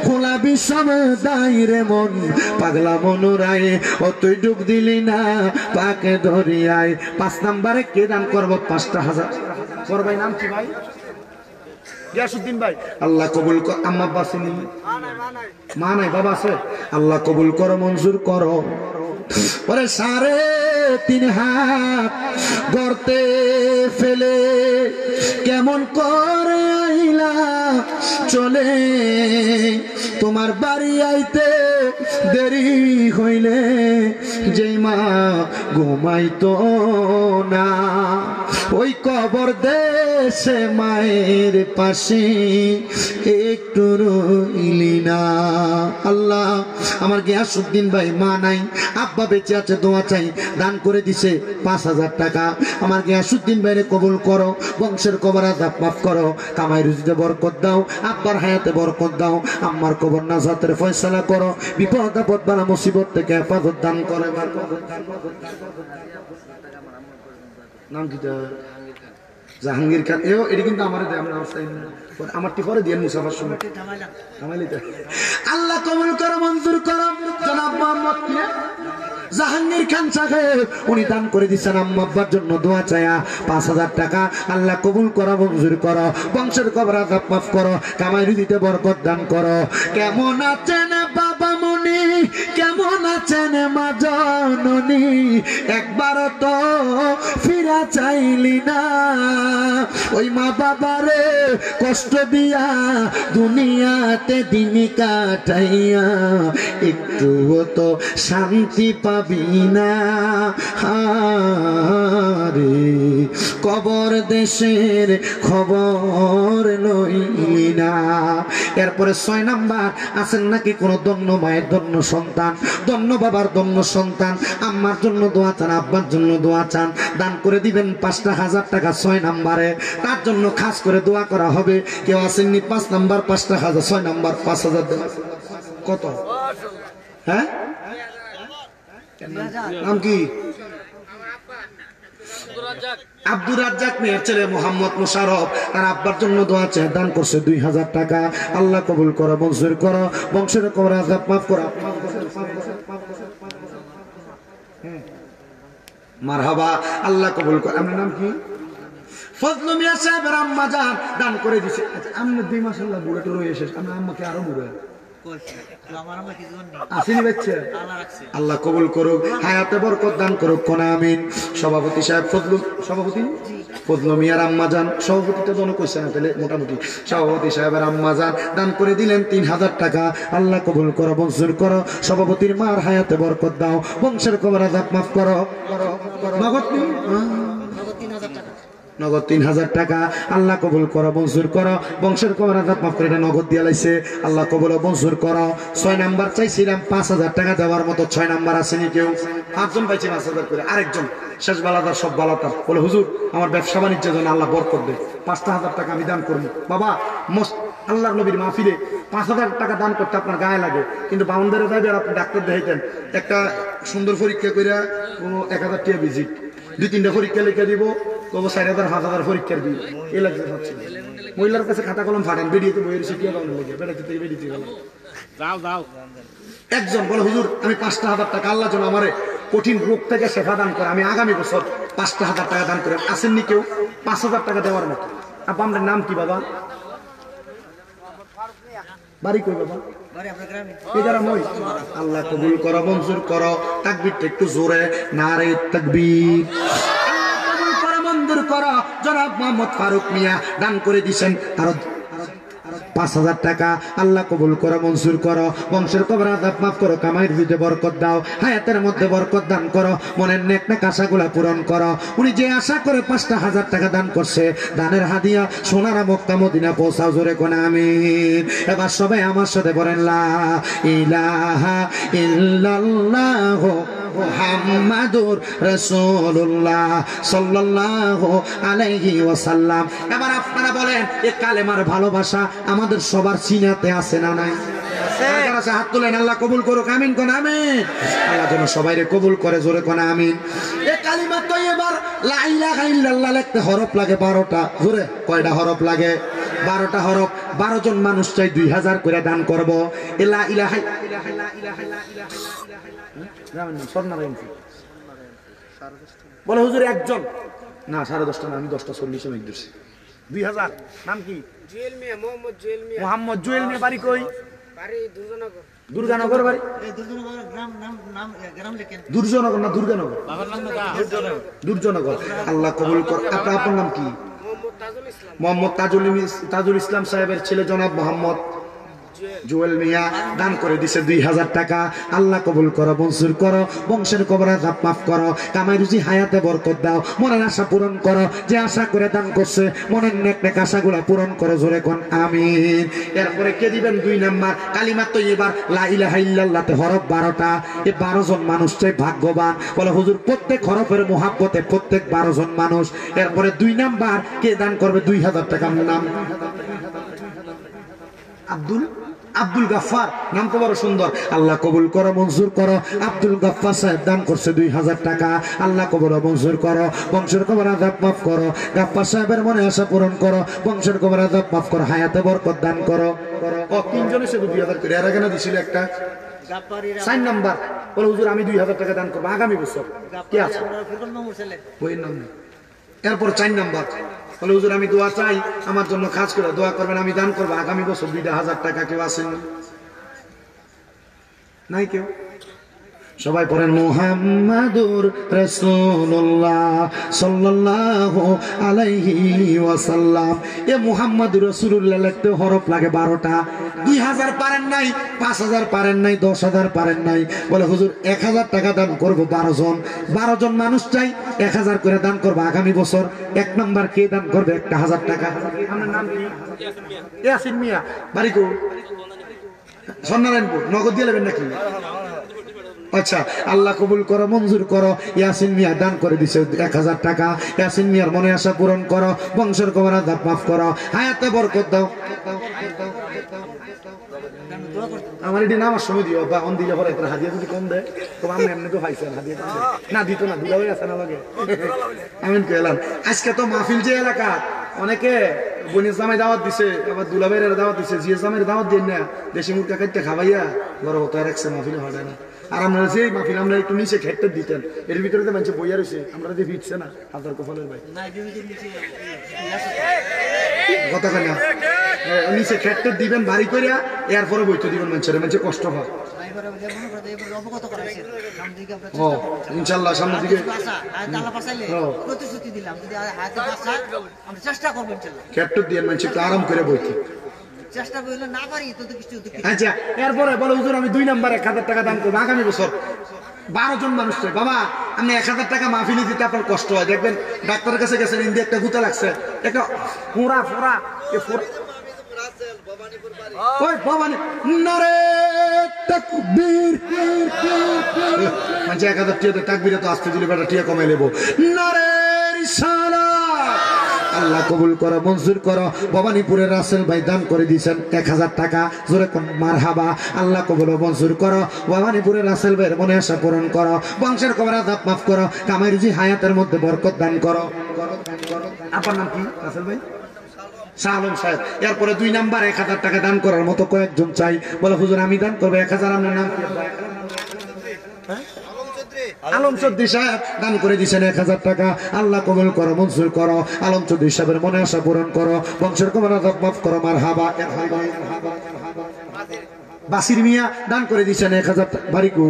খোলা বিষম দাইরে মন পাগলা মনুরাই। ও তুই ডুব দিলি না পাকে ধরিয়ায়। 5 নাম্বারে কে দান করবো? 5,000। বড় ভাই নাম কি ভাই? গিয়াসউদ্দিন ভাই। আল্লাহ কবুল কর। আম্মা বাসিনি? মা নাই, বাবা আছে। আল্লাহ কবুল করো, মঞ্জুর করো। ওরে 3.5 হাত গর্তে ফেলে কেমন করে আইলা চলে, তোমার বাড়ি আইতে দেরি হইলে যেই মা ঘুমাইতো না, ওই কবর দেশে মায়ের পাশে একটু রইলি না। আল্লাহ আমার গিয়াসউদ্দিন ভাই মা নাই, আব্বা বেঁচে আছে, দোয়া চাই, দান করে দিছে 5,000 টাকা। আমার গিয়াসউদ্দিন ভাইরে কবুল করো, বংশের কবর আযাব মাফ করো, কামাই রুজিতে বরকত দাও, আব্বার হায়াতে বরকত দাও, আম্মার কবর নাজাতের ফয়সালা করো, বিপদ আপদ বালা মুসিবত থেকে হেফাজত দান করে। নাম কি? জাহাঙ্গীর খান এও এটা কিন্তু আমার আমার টিফরে দিয়ে মুসাফার সময় আল্লাহ কবুল করো মঞ্জুর করো জনাব মোহাম্মদ জাহাঙ্গীর খান সাহেব উনি দান করে দিচ্ছেন আম্মা আব্বার জন্য দোয়া চায়া 5000 টাকা আল্লাহ কবুল করো মঞ্জুর করো বংশের কবর আযাব মাফ করো কামাই রুজিতে বরকত দান করো। কেমন আছেন বাবা মনি কেমন আছেন মা জননী একবার তো ফিরা চাইলি না ওই মা বাবারে কষ্ট দিয়া দুনিয়াতে দিন কাটাইয়া একটুও তো শান্তি পাবি না রে কবর দেশের খবর লইলি না। এরপরে 6 নাম্বার আছেন নাকি কোন দন্য মায়ের দন্য সন্তান দন্য বাবার দন্য সন্তান আম্মার জন্য দোয়া চান আব্বার জন্য দোয়া চান দান করে দিবেন 5,000 টাকা 6 নাম্বারে তার জন্য খাস করে দোয়া করা হবে। কেউ আসেননি 5 নাম্বার 5,000 6 নাম্বার 5,000 কত হ্যাঁ নাম কি আব্দুর রাজ্জাক মেয়ের ছেলে মোহাম্মদ মুশাররফ তার আব্বার জন্য দোয়া চায় দান করছে 2000 টাকা আল্লাহ কবুল করো মঞ্জুর করো বংশের কবর আযাব মাফ করো মারহাবা আল্লাহ কবুল করো। আপনার নাম কি ফজলু মিয়া সাহেবের আম্মা জান দান করে দিছে। আপনি 2 মাস আল্লাহ বুড়া তো রয়ে এসেছে আপনার আম্মাকে আরো বুড়া আল্লাহ কবুল করুক হায়াতে বরকত দান করুক কোন আমিন। সভাপতি সাহেব সভাপতি ফজলু মিয়ার আম্মা জান সভাপতিটা জন কইছে না তাহলে মোটামুটি সভাপতি সাহেবের আম্মা জান দান করে দিলেন 3000 টাকা আল্লাহ কবুল করো মঞ্জুর করো সভাপতির মার হায়াতে বরকত দাও বংশের কবর আযাব মাফ করো নগদ 3000 টাকা আল্লাহ কবুল করো মঞ্জুর করো বংশের কবর আযাব মাফ করে এটা নগদ দিয়া লাইছে আল্লাহ কবুল ও মঞ্জুর করো। 6 নাম্বার চাইছিলাম 5000 টাকা দেওয়ার মতো 6 নাম্বার আসেনি কেউ 5 জন পাইছে 5000 করে আরেকজন শেষ বালাদার সব বালাদার বলে হুজুর আমার ব্যবসা বাণিজ্যের জন্য আল্লাহ বরকত দেয় 5,000 টাকা আমি দান করবো বাবা আল্লাহর নবীর মাহফিলে 5,000 টাকা দান করতে আপনার গায়ে লাগে কিন্তু বাউন্ডারে যাবে আর আপনি ডাক্তার দেখাইতেন একটা সুন্দর পরীক্ষা করে 1000 টাকা ভিজিট 2-3টা পরীক্ষা লিখে দিব তবু 4,000 5,000 পরীক্ষার দিই এই লাগছে হচ্ছে মহিলার কাছে খাতা কলম ফাটেন বেরিয়েতে বইয়ের শিখিয়ে পাওয়া লেগে বেড়াতে থেকে বেরিয়েতে গেল একজন বলে হুজুর আমি 5,000 টাকা আল্লাহ যেন আমারে কঠিন রোগ থেকে শেফা দান করে আমি আগামী বছর 5,000 টাকা দান করেন আসেননি কেউ 5,000 টাকা দেওয়ার মতো। আব্বা আপনার নাম কি বাবা বাড়ি কই বাবা আল্লাহ কবুল করো মঞ্জুর করো তাকবীরটা একটু জোরে নারে তাকবীর করো জনাব মোহাম্মদ ফারুক মিয়া দান করে দিছেন আরো 5,000 টাকা আল্লাহ কবুল করো মঞ্জুর করো বংশের কবর আযাব মাফ করো কামাই রুজিতে বরকত দাও হায়াতের মধ্যে বরকত দান করো মনের নেক নেক আশাগুলা পূরণ করো। উনি যে আশা করে 5,000 টাকা দান করছে দানের হাদিয়া সোনারা মক্কা মদিনা পৌঁছাও জোরে কোন আমিন। এবার সবাই আমার সাথে বলেন লা ইলাহা ইল্লাল্লাহ মুহাম্মাদুর রাসূলুল্লাহ সাল্লাল্লাহু আলাইহি ওয়াসাল্লাম। এবার আপনারা বলেন এই কালেমার ভালোবাসা আমাদের সবার সিনাতে আছে না নাই আছে? হাত তুলেন আল্লাহ কবুল করুক আমিন কোন আমিন। আল্লাহ যেন সবাইরে কবুল করে জোরে কোন আমিন। এই কালিমা তৈয়বার লা ইলাহা ইল্লাল্লাহ লিখতে হরফ লাগে 12টা জোরে কয়টা হরফ লাগে 12টা হরফ 12 জন মানুষ চাই 2000 করে দান করব। লা ইলাহা বলে হুজুর একজন না 10:30 না আমি 10:40 মিনিট দিচ্ছি 2000 নাম কি মোহাম্মদ জুয়েল মিয়া বাড়ি কই দুর্গানগর বাড়ি দুর্জনগর না দুর্গানগর দুর্জনগর আল্লাহ কবুল কর। আপনার নাম কি মোহাম্মদ তাজুল ইসলাম সাহেবের ছেলে জনাব মোহাম্মদ জুয়েল মিয়া দান করে দিছে 2000 টাকা আল্লাহ কবুল করো মঞ্জুর করো বংশের কবর আযাব মাফ করো কামাই রুজি হায়াতে বরকত দাও মনের আশা পূরণ করো যে আশা করে দান করছে মনের নেক নেক আশাগুলা পূরণ করো জোরে কোন আমিন। এরপরে কে দিবেন 2 নাম্বার কালিমা তৈয়বা লা ইলাহা ইল্লাল্লাহতে হরফ 12টা এই 12 জন মানুষ চাই ভাগ্যবান বলে হুজুর প্রত্যেক হরফের মোহাব্বতে প্রত্যেক 12 জন মানুষ। এরপরে 2 নাম্বার কে দান করবে 2000 টাকা নাম আব্দুল গাফফার, নাম তো বড় সুন্দর। আল্লাহ কবুল করো, মঞ্জুর করো। আব্দুল গাফফার সাহেব দান করছে 2000 টাকা। আল্লাহ কবুল ও মঞ্জুর করো। বংশের কবর আযাব মাফ করো। গাফফার সাহেবের মনে আশা পূরণ করো। বংশের কবর আযাব মাফ করো। হায়াতে বরকত দান করো। ও তিনজনে সে 2000 করে। এর আগে না দিছিল একটা 4 নাম্বার বলে হুজুর আমি 2000 টাকা দান করবো আগামী বছর। কি আছে বইয়ের নাম নেই। এরপর 4 নাম্বার বলে হুজুর আমি দোয়া চাই, আমার জন্য কাজ করে দোয়া করবেন, আমি দান করবো আগামী বছর 2000 টাকা। কেউ আছেন? নাই কেউ? সবাই পড়েন মুহাম্মাদুর রাসূলুল্লাহ সাল্লাল্লাহু আলাইহি ওয়াসাল্লাম। এ মুহাম্মাদুর রাসূলুল্লাহ লিখতে হরফ লাগে 12টা। 2000 পারেন নাই, 5000 পারেন নাই, 10000 পারেন নাই, বলে হুজুর 1000 টাকা দান করব। 12 জন মানুষ চাই, 1000 করে দান করব আগামী বছর। 1 নাম্বার কে দান করবে 1000 টাকা? আপনার নাম কি? ইয়াসিন মিয়া। বাড়ি কো? সন্নারায়ণপুর। নগদ দিয়ে নেবেন নাকি? আচ্ছা, আল্লাহ কবুল করো, মঞ্জুর করো। ইয়াসিন মিয়া দান করে দিছে 1000 টাকা। ইয়াসিন মিয়ার মনে আশা পূরণ করো, বংশের কবর আযাব মাফ করো, হায়াতে বরকত দাও। আমার এটি নামার সময় দিও বা অন দিলে পরে একটা হাদিয়া যদি কম দেয় তো আমি এমনি তো পাইছেন হাদিয়া না দিত না, দুলা হয়ে আছে না লাগে। আমি কইলাম আজকে তো মাহফিল যে এলাকা অনেকে বনির জামাই দাওয়াত দিছে, আবার দুলাভাইয়ের দাওয়াত দিছে, জিয়া জামাইয়ের দাওয়াত দেন না, দেশি মুরগা কাটতে খাবাইয়া বড় হতো রাখছে, মাহফিলে হয় না। আর আমরা যে মাহফিল আমরা একটু নিচে খেটতে দিতেন, এর ভিতরে তো মানুষ বইয়া রয়েছে, আমরা যে ভিড়ছে না হাজার কপালের ভাই গতকাল না নিচে খেটতে দিবেন বাড়ি করিয়া, এরপরে বইতে দিবেন মানুষের, মানুষের কষ্ট হয়। ইনশাল্লাহ সামনের দিকে খেটতে দিয়ে মানুষ একটু আরাম করে বইতে। আচ্ছা, এরপরে বলে হুজুর আমি 2 নাম্বার 1000 টাকা দান করবো আগামী বছর। 12 জন মানুষ চাই। বাবা আপনি 1000 টাকা মাহফিলে দিতে আপনার কষ্ট হয়, দেখবেন ডাক্তারের কাছে গেছেন, ইন্দি একটা গুতা লাগছে, একটা ফোড়া ফোড়া মানে 1000 টিয়া তাকবীরে তো আসতে দিলে বেটা টিয়া কমাই নেবো। নারে রিসালাত। আল্লাহ কবুল করো, মঞ্জুর করো। ভবানীপুরের রাসেল ভাই দান করে দিয়েছেন 1000 টাকা। জোরে কোন মারহাবা। আল্লাহ কবুল ও মঞ্জুর করো। ভবানীপুরের রাসেল ভাইয়ের মনে আশা পূরণ করো, বংশের কবর আযাব মাফ করো, কামাই রুজি হায়াতের মধ্যে বরকত দান করো। আপনার নাম কি রাসেল ভাই? শাহ আলম সাহেব। এরপরে 2 নাম্বার 1000 টাকা দান করার মতো কয়েকজন চাই, বলে হুজুর আমি দান করবো 1000। আপনার নাম কি? আলম চৌধুরী সাহেব দান করে দিয়েছেন 1000 টাকা। আল্লাহ কবুল করো, মঞ্জুর করো। আলম চৌধুরী সাহেবের মনে আশা পূরণ করো, বংশের কবর আযাব মাফ করো। মারহাবা। বাসির মিয়া দান করে দিয়েছেন 1000 টাকা। বাড়িকু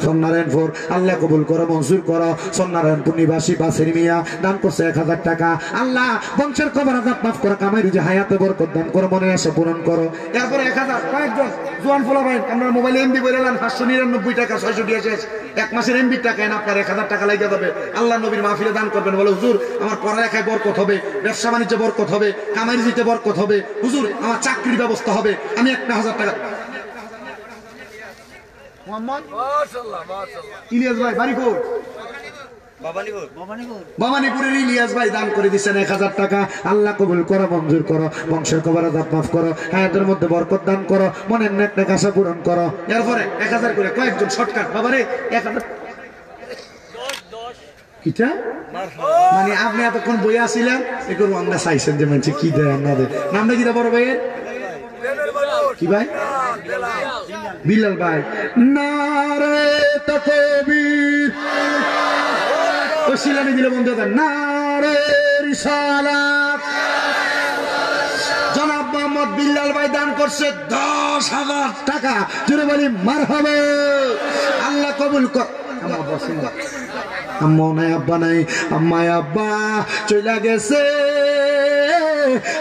সন্নারায়ণপুর। আল্লাহ কবুল করো, মঞ্জুর করো। সন্নারায়ণপুর নিবাসী বাসির মিয়া দান করছে 1000 টাকা। আল্লাহ বংশের কবর আযাব মাফ করো, কামাই রুজি হায়াতে বরকত দান করো, মনে আশা পূরণ করো। এরপরে 1000 কয়েকজন জোয়ান ফলা ভাই আমরা মোবাইলে এমবি বললাম 599 টাকা 600 টাকা শেষ। 1 মাসের এমবি টাকা এনে আপনার 1000 টাকা লাগিয়ে যাবে। আল্লাহ নবীর মাহফিলে দান করবেন, বলে হুজুর আমার পড়ালেখায় বরকত হবে, ব্যবসা বাণিজ্যে বরকত হবে, কামাই রুজিতে বরকত হবে, হুজুর আমার চাকরির ব্যবস্থা হবে, আমি 1000 টাকা। ইলিয়াস ভাই বাড়ি কোট ভবানীপুরের ইলিয়াস ভাই দান করে দিচ্ছেন 1000 টাকা। আল্লাহ কবুল করো, মঞ্জুর করো, বংশের কবর আযাব মাফ করো, হায়াতের মধ্যে বরকত দান করো, মনের নেক নেক আশা পূরণ করো। এরপরে 1000 করে কয়েকজন শর্টকাট। বাবারে 1000 কিটা মানে আপনি এতক্ষণ বই আসিলেন একটু আমরা চাইছেন যে মানুষ কি দেয় আপনাদের। নামটা কি বড় ভাইয়ের? কি ভাই? বিলাল ভাই। নারে তাকবীর ও শিলানি দিলে বন্ধু দেন। নারে রিসালাত। জনাব মোহাম্মদ বিলাল ভাই দান করছে 10,000 টাকা। জোরে বলি মারহাবা। আল্লাহ কবুল কর। আমার বসেন আম্মা নাই, আব্বা নাই, আম্মায় আব্বা চইলা গেছে।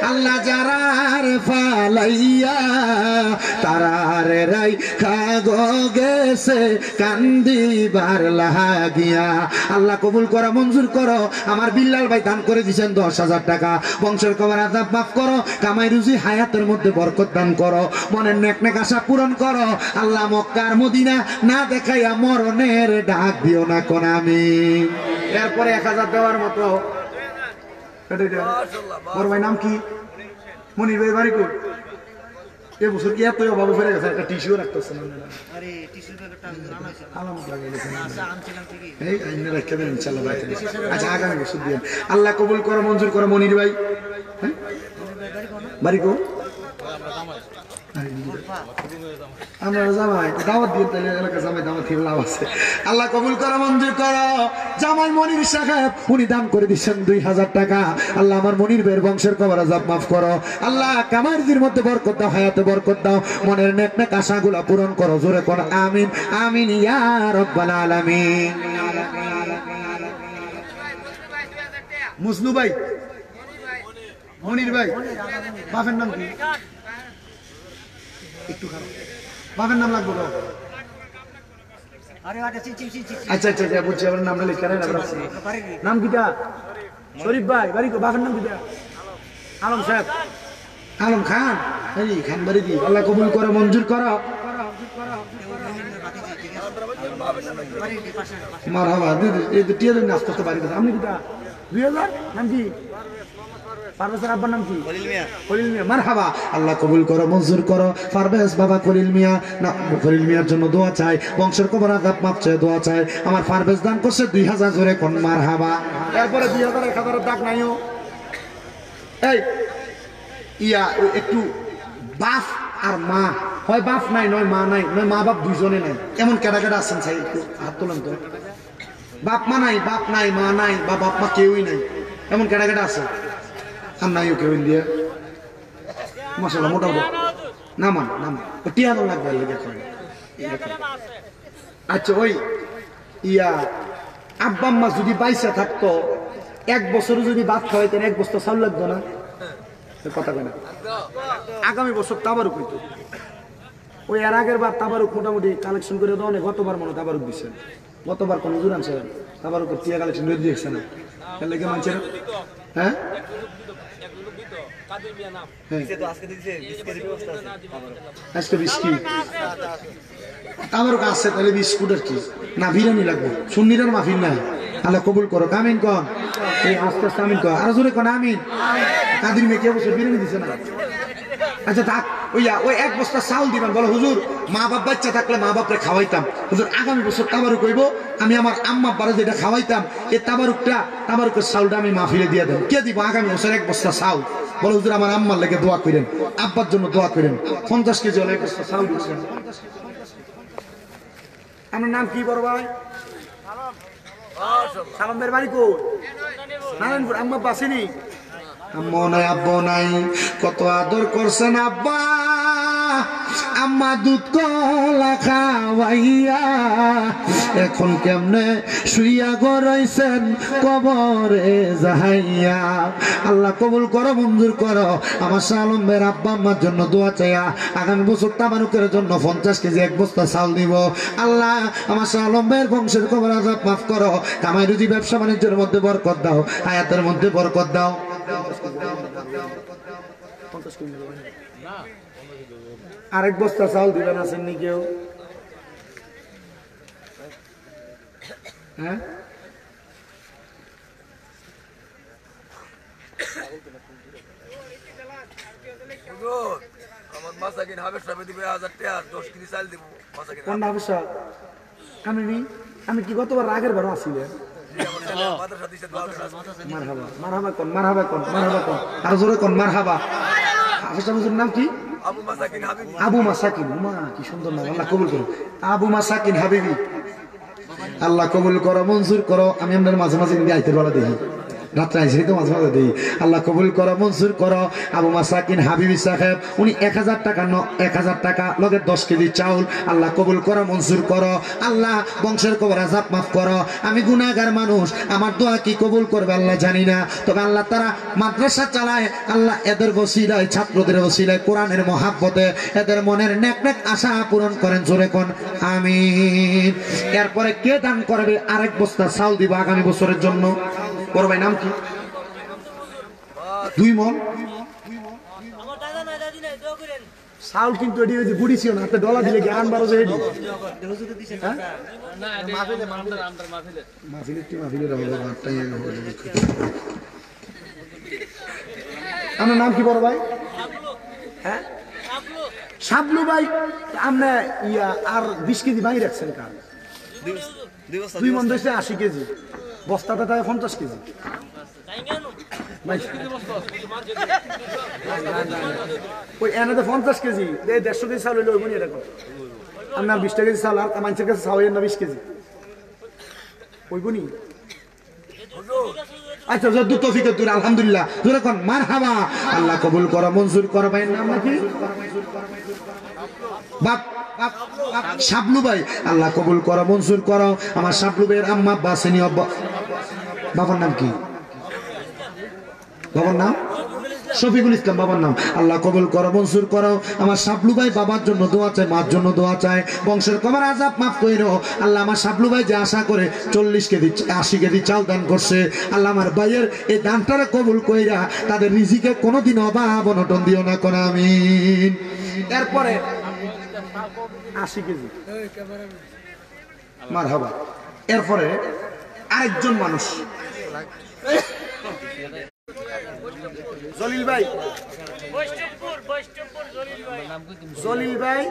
আল্লাহ যারার ফালাইয়া তারার রাই খাগো গেছে কান্দিবার লাগিয়া। আল্লাহ কবুল করো, মঞ্জুর করো। আমার বিল্লাল ভাই দান করে দিয়েছেন 10,000 টাকা। বংশের কবর আযাব মাফ করো, কামাই রুজি হায়াতের মধ্যে বরকত দান করো, মনের নেক নেক আশা পূরণ করো। আল্লাহ মক্কার মদিনা না দেখাইয়া মরণের ডাক দিও না কোন আমি। এরপরে 1000 দেওয়ার মতো বড় ভাই নাম কি? মনির ভাই বাড়ি কোট? এ বছর কি এত অভাব ফেলে গেছে একটা টিস্যু রাখতেছে না আরে টিস্যু পেপারটা আনাইছে আলামত লাগাইছে আচ্ছা আনছিলাম ঠিকই এই আইনে রাখতে দেন ইনশাআল্লাহ ভাই আচ্ছা আগামী বছর দিন আল্লাহ কবুল করো মঞ্জুর করো মনির ভাই হ্যাঁ বাড়ি কো আমরা জামাই দাওয়াত দিয়ে তাহলে এলাকা জামাই দাওয়াত দিয়ে লাভ আছে আল্লাহ কবুল করো মঞ্জুর করো জামাই মনির সাহেব উনি দান করে দিচ্ছেন 2000 টাকা আল্লাহ আমার মনির ভাইয়ের বংশের কবর আযাব মাফ করো আল্লাহ কামারজির মধ্যে বরকত দাও হায়াতে বরকত দাও মনের নেক নেক আশাগুলো পূরণ করো জোরে করো আমিন আমিন ইয়া রাব্বাল আলামিন মুসনু ভাই মনির ভাই বাপের নাম কি একটু খারাপ বাপের নাম লাগবে তো আরে আরে চিচি চিচি আচ্ছা আচ্ছা আচ্ছা বুঝছি আপনার নামটা লিখে রাখেন নাম কিটা শরীফ ভাই বাড়ি বাপের নাম কিটা আলম সাহেব আলম খান এই খান বাড়ি দি আল্লাহ কবুল করো মঞ্জুর করো মারহাবা দিদি এই তো টিয়ার নাস্তা তো বাড়ি আপনি কিটা 2000 নাম কি পারভেজ আব্বার নাম কি খলিল মিয়া মারহাবা আল্লাহ কবুল করো মঞ্জুর করো পারভেজ বাবা খলিল মিয়া না খলিল মিয়ার জন্য দোয়া চাই বংশের কবর আযাব মাফ চাই দোয়া চাই আমার পারভেজ দান করছে 2000 জোরে কোন মারহাবা এরপরে 2000 1000 এর দাগ নাইও এই ইয়া একটু বাপ আর মা হয় বাপ নাই নয় মা নাই নয় মা বাপ দুইজনে নাই এমন কেডা কেডা আছেন চাই একটু হাত তোলেন তো বাপ মা নাই বাপ নাই মা নাই বা বাপ মা কেউই নাই এমন কেডা কেডা আছে আর নাইও কেউ দিয়ে মাশাআল্লাহ মোটামুটি নামান টিয়া লাগবে লেগে আচ্ছা ওই ইয়া আব্বা আম্মা যদি বাইসা থাকতো 1 বছর যদি ভাত খাওয়াইতেন 1 বস্তা চাউল লাগতো না কথা কয় না আগামী বছর তাবারুক হইতো ওই এর আগের বার তাবারুক মোটামুটি কালেকশন করে দাও গতবার মনে তাবারুক দিচ্ছেন গতবার কোন হুজুর আনছে তাবারুকের টিয়া কালেকশন করে দিয়েছে না এর লাগে মানছেন হ্যাঁ আজকে বিস্কিট তাবারুক আছে তাহলে বিস্কুটের কি না বিরিয়ানি লাগবে সুন্নিরার মাফিন নাই আল্লাহ কবুল করো আমিন কোন এই আস্তে আস্তে আমিন কর আর জোরে কোন আমিন কাদির মেয়ে কে বসে বিরিয়ানি দিছে না আচ্ছা থাক ওই 1 বস্তা চাউল দিবেন বলো হুজুর মা বাপ বাচ্চা থাকলে মা বাপরে খাওয়াইতাম হুজুর আগামী বছর তাবারুক হইব আমি আমার আম্মা বারে যেটা খাওয়াইতাম এই তাবারুকের চাউলটা আমি মাহফিলে দিয়ে দেব কে দিব আগামী বছর 1 বস্তা চাউল বলো হুজুর আমার আম্মার লেগে দোয়া করেন আব্বার জন্য দোয়া করেন 50 কেজি হলে 1 বস্তা চাউল দিচ্ছেন আমার নাম কি বড় ভাই সালামের বাড়ি কো নারায়ণপুর আম্মা বাসিনি আম্মা নাই আব্বা নাই কত আদর করছেন আব্বা আম্মা দুধ কলা খাওয়াইয়া এখন কেমনে শুইয়া গড়াইছেন কবরে যাইয়া আল্লাহ কবুল করো মঞ্জুর করো আমার সালম ভাইয়ের আব্বা আম্মার জন্য দোয়া চাইয়া আগামী বছর তাবারুকের জন্য 50 কেজি 1 বস্তা চাউল দিব আল্লাহ আমার সালম ভাইয়ের বংশের কবর আযাব মাফ করো কামাই রুজি ব্যবসা বাণিজ্যের মধ্যে বরকত দাও হায়াতের মধ্যে বরকত দাও আরেক বস্তা চাউল দিবেন আসেননি কেউ হ্যাঁ আমার মাসাকিন হাবেশা দিবে 1000 টাকা 10 কেজি চাল দিব মাসাকিন কোন হাবেশা আমি কি গতবার আগের বার আসিলেন মাদ্রাসা দিছে মারহাবা মারহাবা কোন আর জোরে কোন মারহাবা হাবেশা হুজুর নাম কি আবু মাসাকিন হাবিবি আবু মাসাকিন মা কি সুন্দর নাম আল্লাহ কবুল করো আবু মাসাকিন হাবিবি আল্লাহ কবুল করো মঞ্জুর করো আমি আপনার মাঝে মাঝে কিন্তু আইতে বলা দেখি রাত্রে আইসি তো মাঝে মাঝে দিই আল্লাহ কবুল করো মঞ্জুর করো আবু মাসাকিন হাবিবি সাহেব উনি 1000 টাকা লগে 10 কেজি চাউল আল্লাহ কবুল করো মঞ্জুর করো আল্লাহ বংশের কবর আযাব মাফ করো আমি গুনাহগার মানুষ আমার দোয়া কি কবুল করবে আল্লাহ জানি না তবে আল্লাহ তারা মাদ্রাসা চালায় আল্লাহ এদের ওসিলায় ছাত্রদের ওসিলায় কোরআনের মহাব্বতে এদের মনের নেক নেক আশা পূরণ করেন জোরে কোন আমিন এরপরে কে দান করবে আরেক বস্তা চাউল দিব আগামী বছরের জন্য বড় ভাই নাম কি 2 মণ চাউল কিন্তু এটি ওই যে গুড়ি ছিল না হাতে ডলা দিলে কি আন বারো যায় আমার নাম কি বড় ভাই হ্যাঁ শাবলু ভাই আপনি ইয়া আর 20 কেজি ভাই রাখছেন কার 2 মন দইছে 80 কেজি বস্তাটা তাই 50 কেজি ওই এনাতে 50 কেজি 150 কেজি চাল হইলো ওই মনি এরকম আপনার 20 কেজি চাল আর মানুষের কাছে চাওয়াই না 20 কেজি ওই গুনি আচ্ছা যদ্দু তৌফিক তুই আলহামদুলিল্লাহ জোরে কোন মারহাবা আল্লাহ কবুল করো মঞ্জুর করো ভাই নাম নাকি বাপ শাবলু ভাই আল্লাহ কবুল করো মঞ্জুর করো আমার শাবলু ভাইয়ের আম্মা বাসেনি বাবার নাম কি বাবার নাম শফিকুল ইসলাম বাবার নাম আল্লাহ কবুল করো মঞ্জুর করো আমার শাবলু ভাই বাবার জন্য দোয়া চায় মার জন্য দোয়া চায় বংশের কবার আযাব মাফ কইরো আল্লাহ আমার শাবলু ভাই যে আশা করে 40 কেজি 80 কেজি চাল দান করছে আল্লাহ আমার ভাইয়ের এই দানটারে কবুল কইরা তাদের রিজিকে কোনোদিন অভাব অনটন দিও না কোন আমিন এরপরে 80 কেজি মারহাবা এরপরে আরেকজন মানুষ জলিল ভাই জলিল ভাই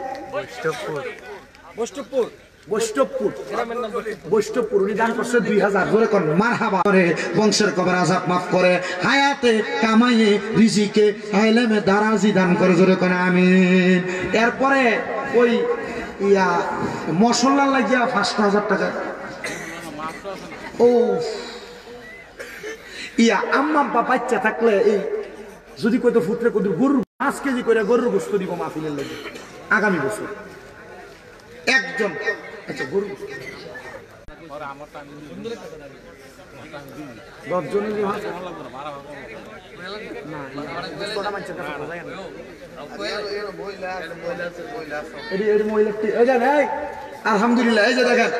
বৈষ্ণবপুর উনি দান করছে 2000 ধরে কোন মারহাবা করে বংশের কবর আযাব মাফ করে হায়াতে কামাইয়ে রিজিকে আইলেমে দারাজি দান করে জোরে কোন আমিন এরপরে ওই ইয়া মশলা লাগিয়া 5000 টাকা ও ইয়া আম্মা বাচ্চা থাকলে এই যদি কত ফুটরে কত গরুর 5 কেজি করে গরুর গোশত দিব মাহফিলের লাগে আগামী বছর একজন আচ্ছা গরু 10 জনের আলহামদুলিল্লাহ এই যে দেখেন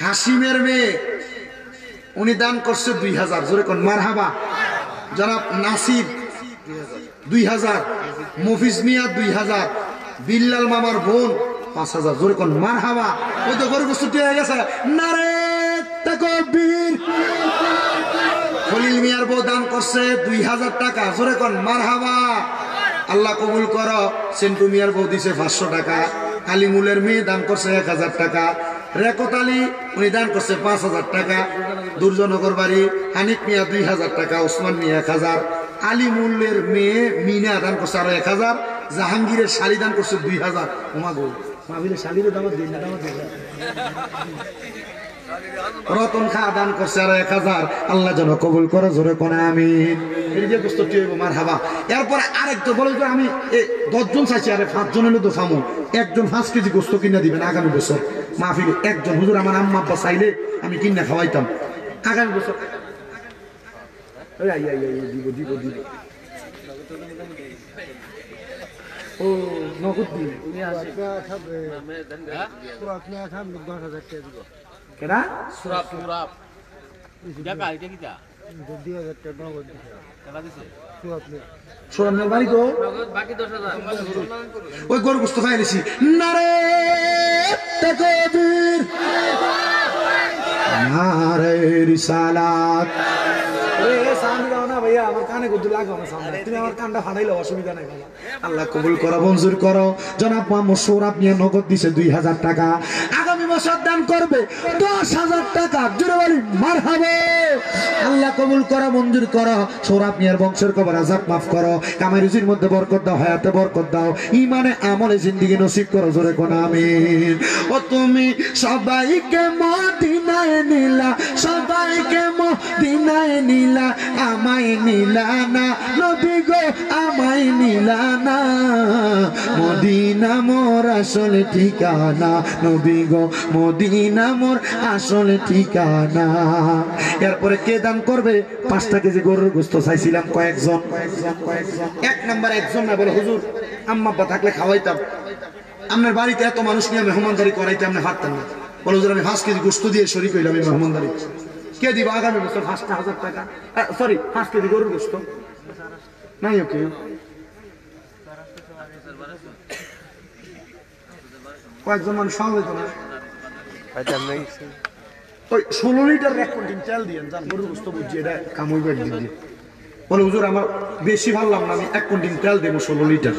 হাসিমের মেয়ে উনি দান করছে 2000 জোরে কোন মারহাবা জনাব নাসিব 2000 মফিজ মিয়া 2000 বিল্লাল মামার বোন 5000 জোরে কোন মারহাবা ওই তো গরু গোশত হয়ে গেছে নারে তাকবীর খলিল মিয়ার বউ দান করছে 2000 টাকা জোরে কোন মারহাবা আল্লাহ কবুল করো সেন্টু মিয়ার বউ দিছে 500 টাকা কালিমুলের মেয়ে দান করছে 1000 টাকা রেকত আলী উনি দান করছে 5000 টাকা দুর্জনগর বাড়ি হানিফ মিয়া 2000 টাকা ওসমান মিয়া 1000 আলিমুলের মেয়ে মিনা দান করছে আরো 1000 জাহাঙ্গীরের শালি দান করছে 2000 ওমা গো মাহফিলের শালিরে দামত দিন রতন খা দান করছে আরো 1000 আল্লাহ যেন কবুল করে জোরে কোন আমিন এই যে গোস্তটি হইব মারহাবা এরপরে আরেকটা বলে যে আমি 10 জন চাইছি আরে 5 জন হলে তো ফামু একজন 5 কেজি গোস্ত কিনে দিবেন আগামী বছর মাহফিলে একজন হুজুর আমার আম্মা আব্বা চাইলে আমি কিনে খাওয়াইতাম আগামী বছর দিব ও নগদ দিন কেডা সোরামের বাড়ি তো ওই গরু গোস্ত খাই নিছি নারে তাকবীর নারে রিসালাত ভাইয়া আমার কানে করতে লাগো না সামনে তুমি আমার কানটা ফাটাইলে অসুবিধা নাই বাবা আল্লাহ কবুল করো মঞ্জুর করো জনাব মোহাম্মদ সৌরভ নিয়ে নগদ দিছে 2000 টাকা আগামী বছর দান করবে 10000 টাকা জোরে বলি মারহাবা আল্লাহ কবুল করো মঞ্জুর করো সৌরভ নিয়ার বংশের কবর আযাব মাফ করো কামাই রুজির মধ্যে বরকত দাও হায়াতে বরকত দাও ঈমানে আমলে জিন্দেগি নসিব করো জোরে কোন আমিন ও তুমি সবাইকে মদিনায় নিলা সবাইকে মদিনায় নিলা আমায় নিলা না নবী গো আমায় নিলা না মদিনা মোর আসল ঠিকানা নবী গো মদিনা মোর আসল ঠিকানা এরপরে কে দান করবে 5 কেজি গরুর গোশত চাইছিলাম কয়েকজন এক নাম্বার একজন না বলে হুজুর আম্মা আব্বা থাকলে খাওয়াইতাম আপনার বাড়িতে এত মানুষ নিয়ে মেহমানদারি করাইতে আপনি পারতেন না বলে হুজুর আমি 5 কেজি গোশত দিয়ে শরীক হইলাম এই মেহমানদারি কে দিব আগামী বছর 5000 টাকা সরি 5 কেজি গরুর গোশত নাই ওকে কয়েকজন মানুষ সঙ্গ হইতো না ওই 16 লিটার 1 কুইন্টাল তেল দিয়ে যান গরুর গোশত বুঝি এটা কামই বেড দিয়ে বলে হুজুর আমার বেশি ভালো লাগলো না আমি 1 কুইন্টাল তেল দেবো 16 লিটার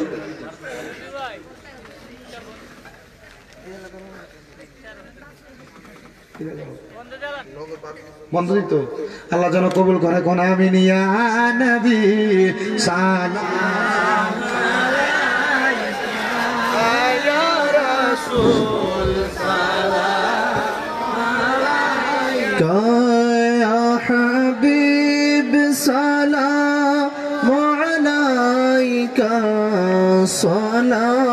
বন্ধ দিত আল্লাহ যেন কবুল করে কোন আমিন ইয়া নবী সালাম ইয়া রাসূল সালাম ইয়া হাবিব সালাম আলাইকা সালাম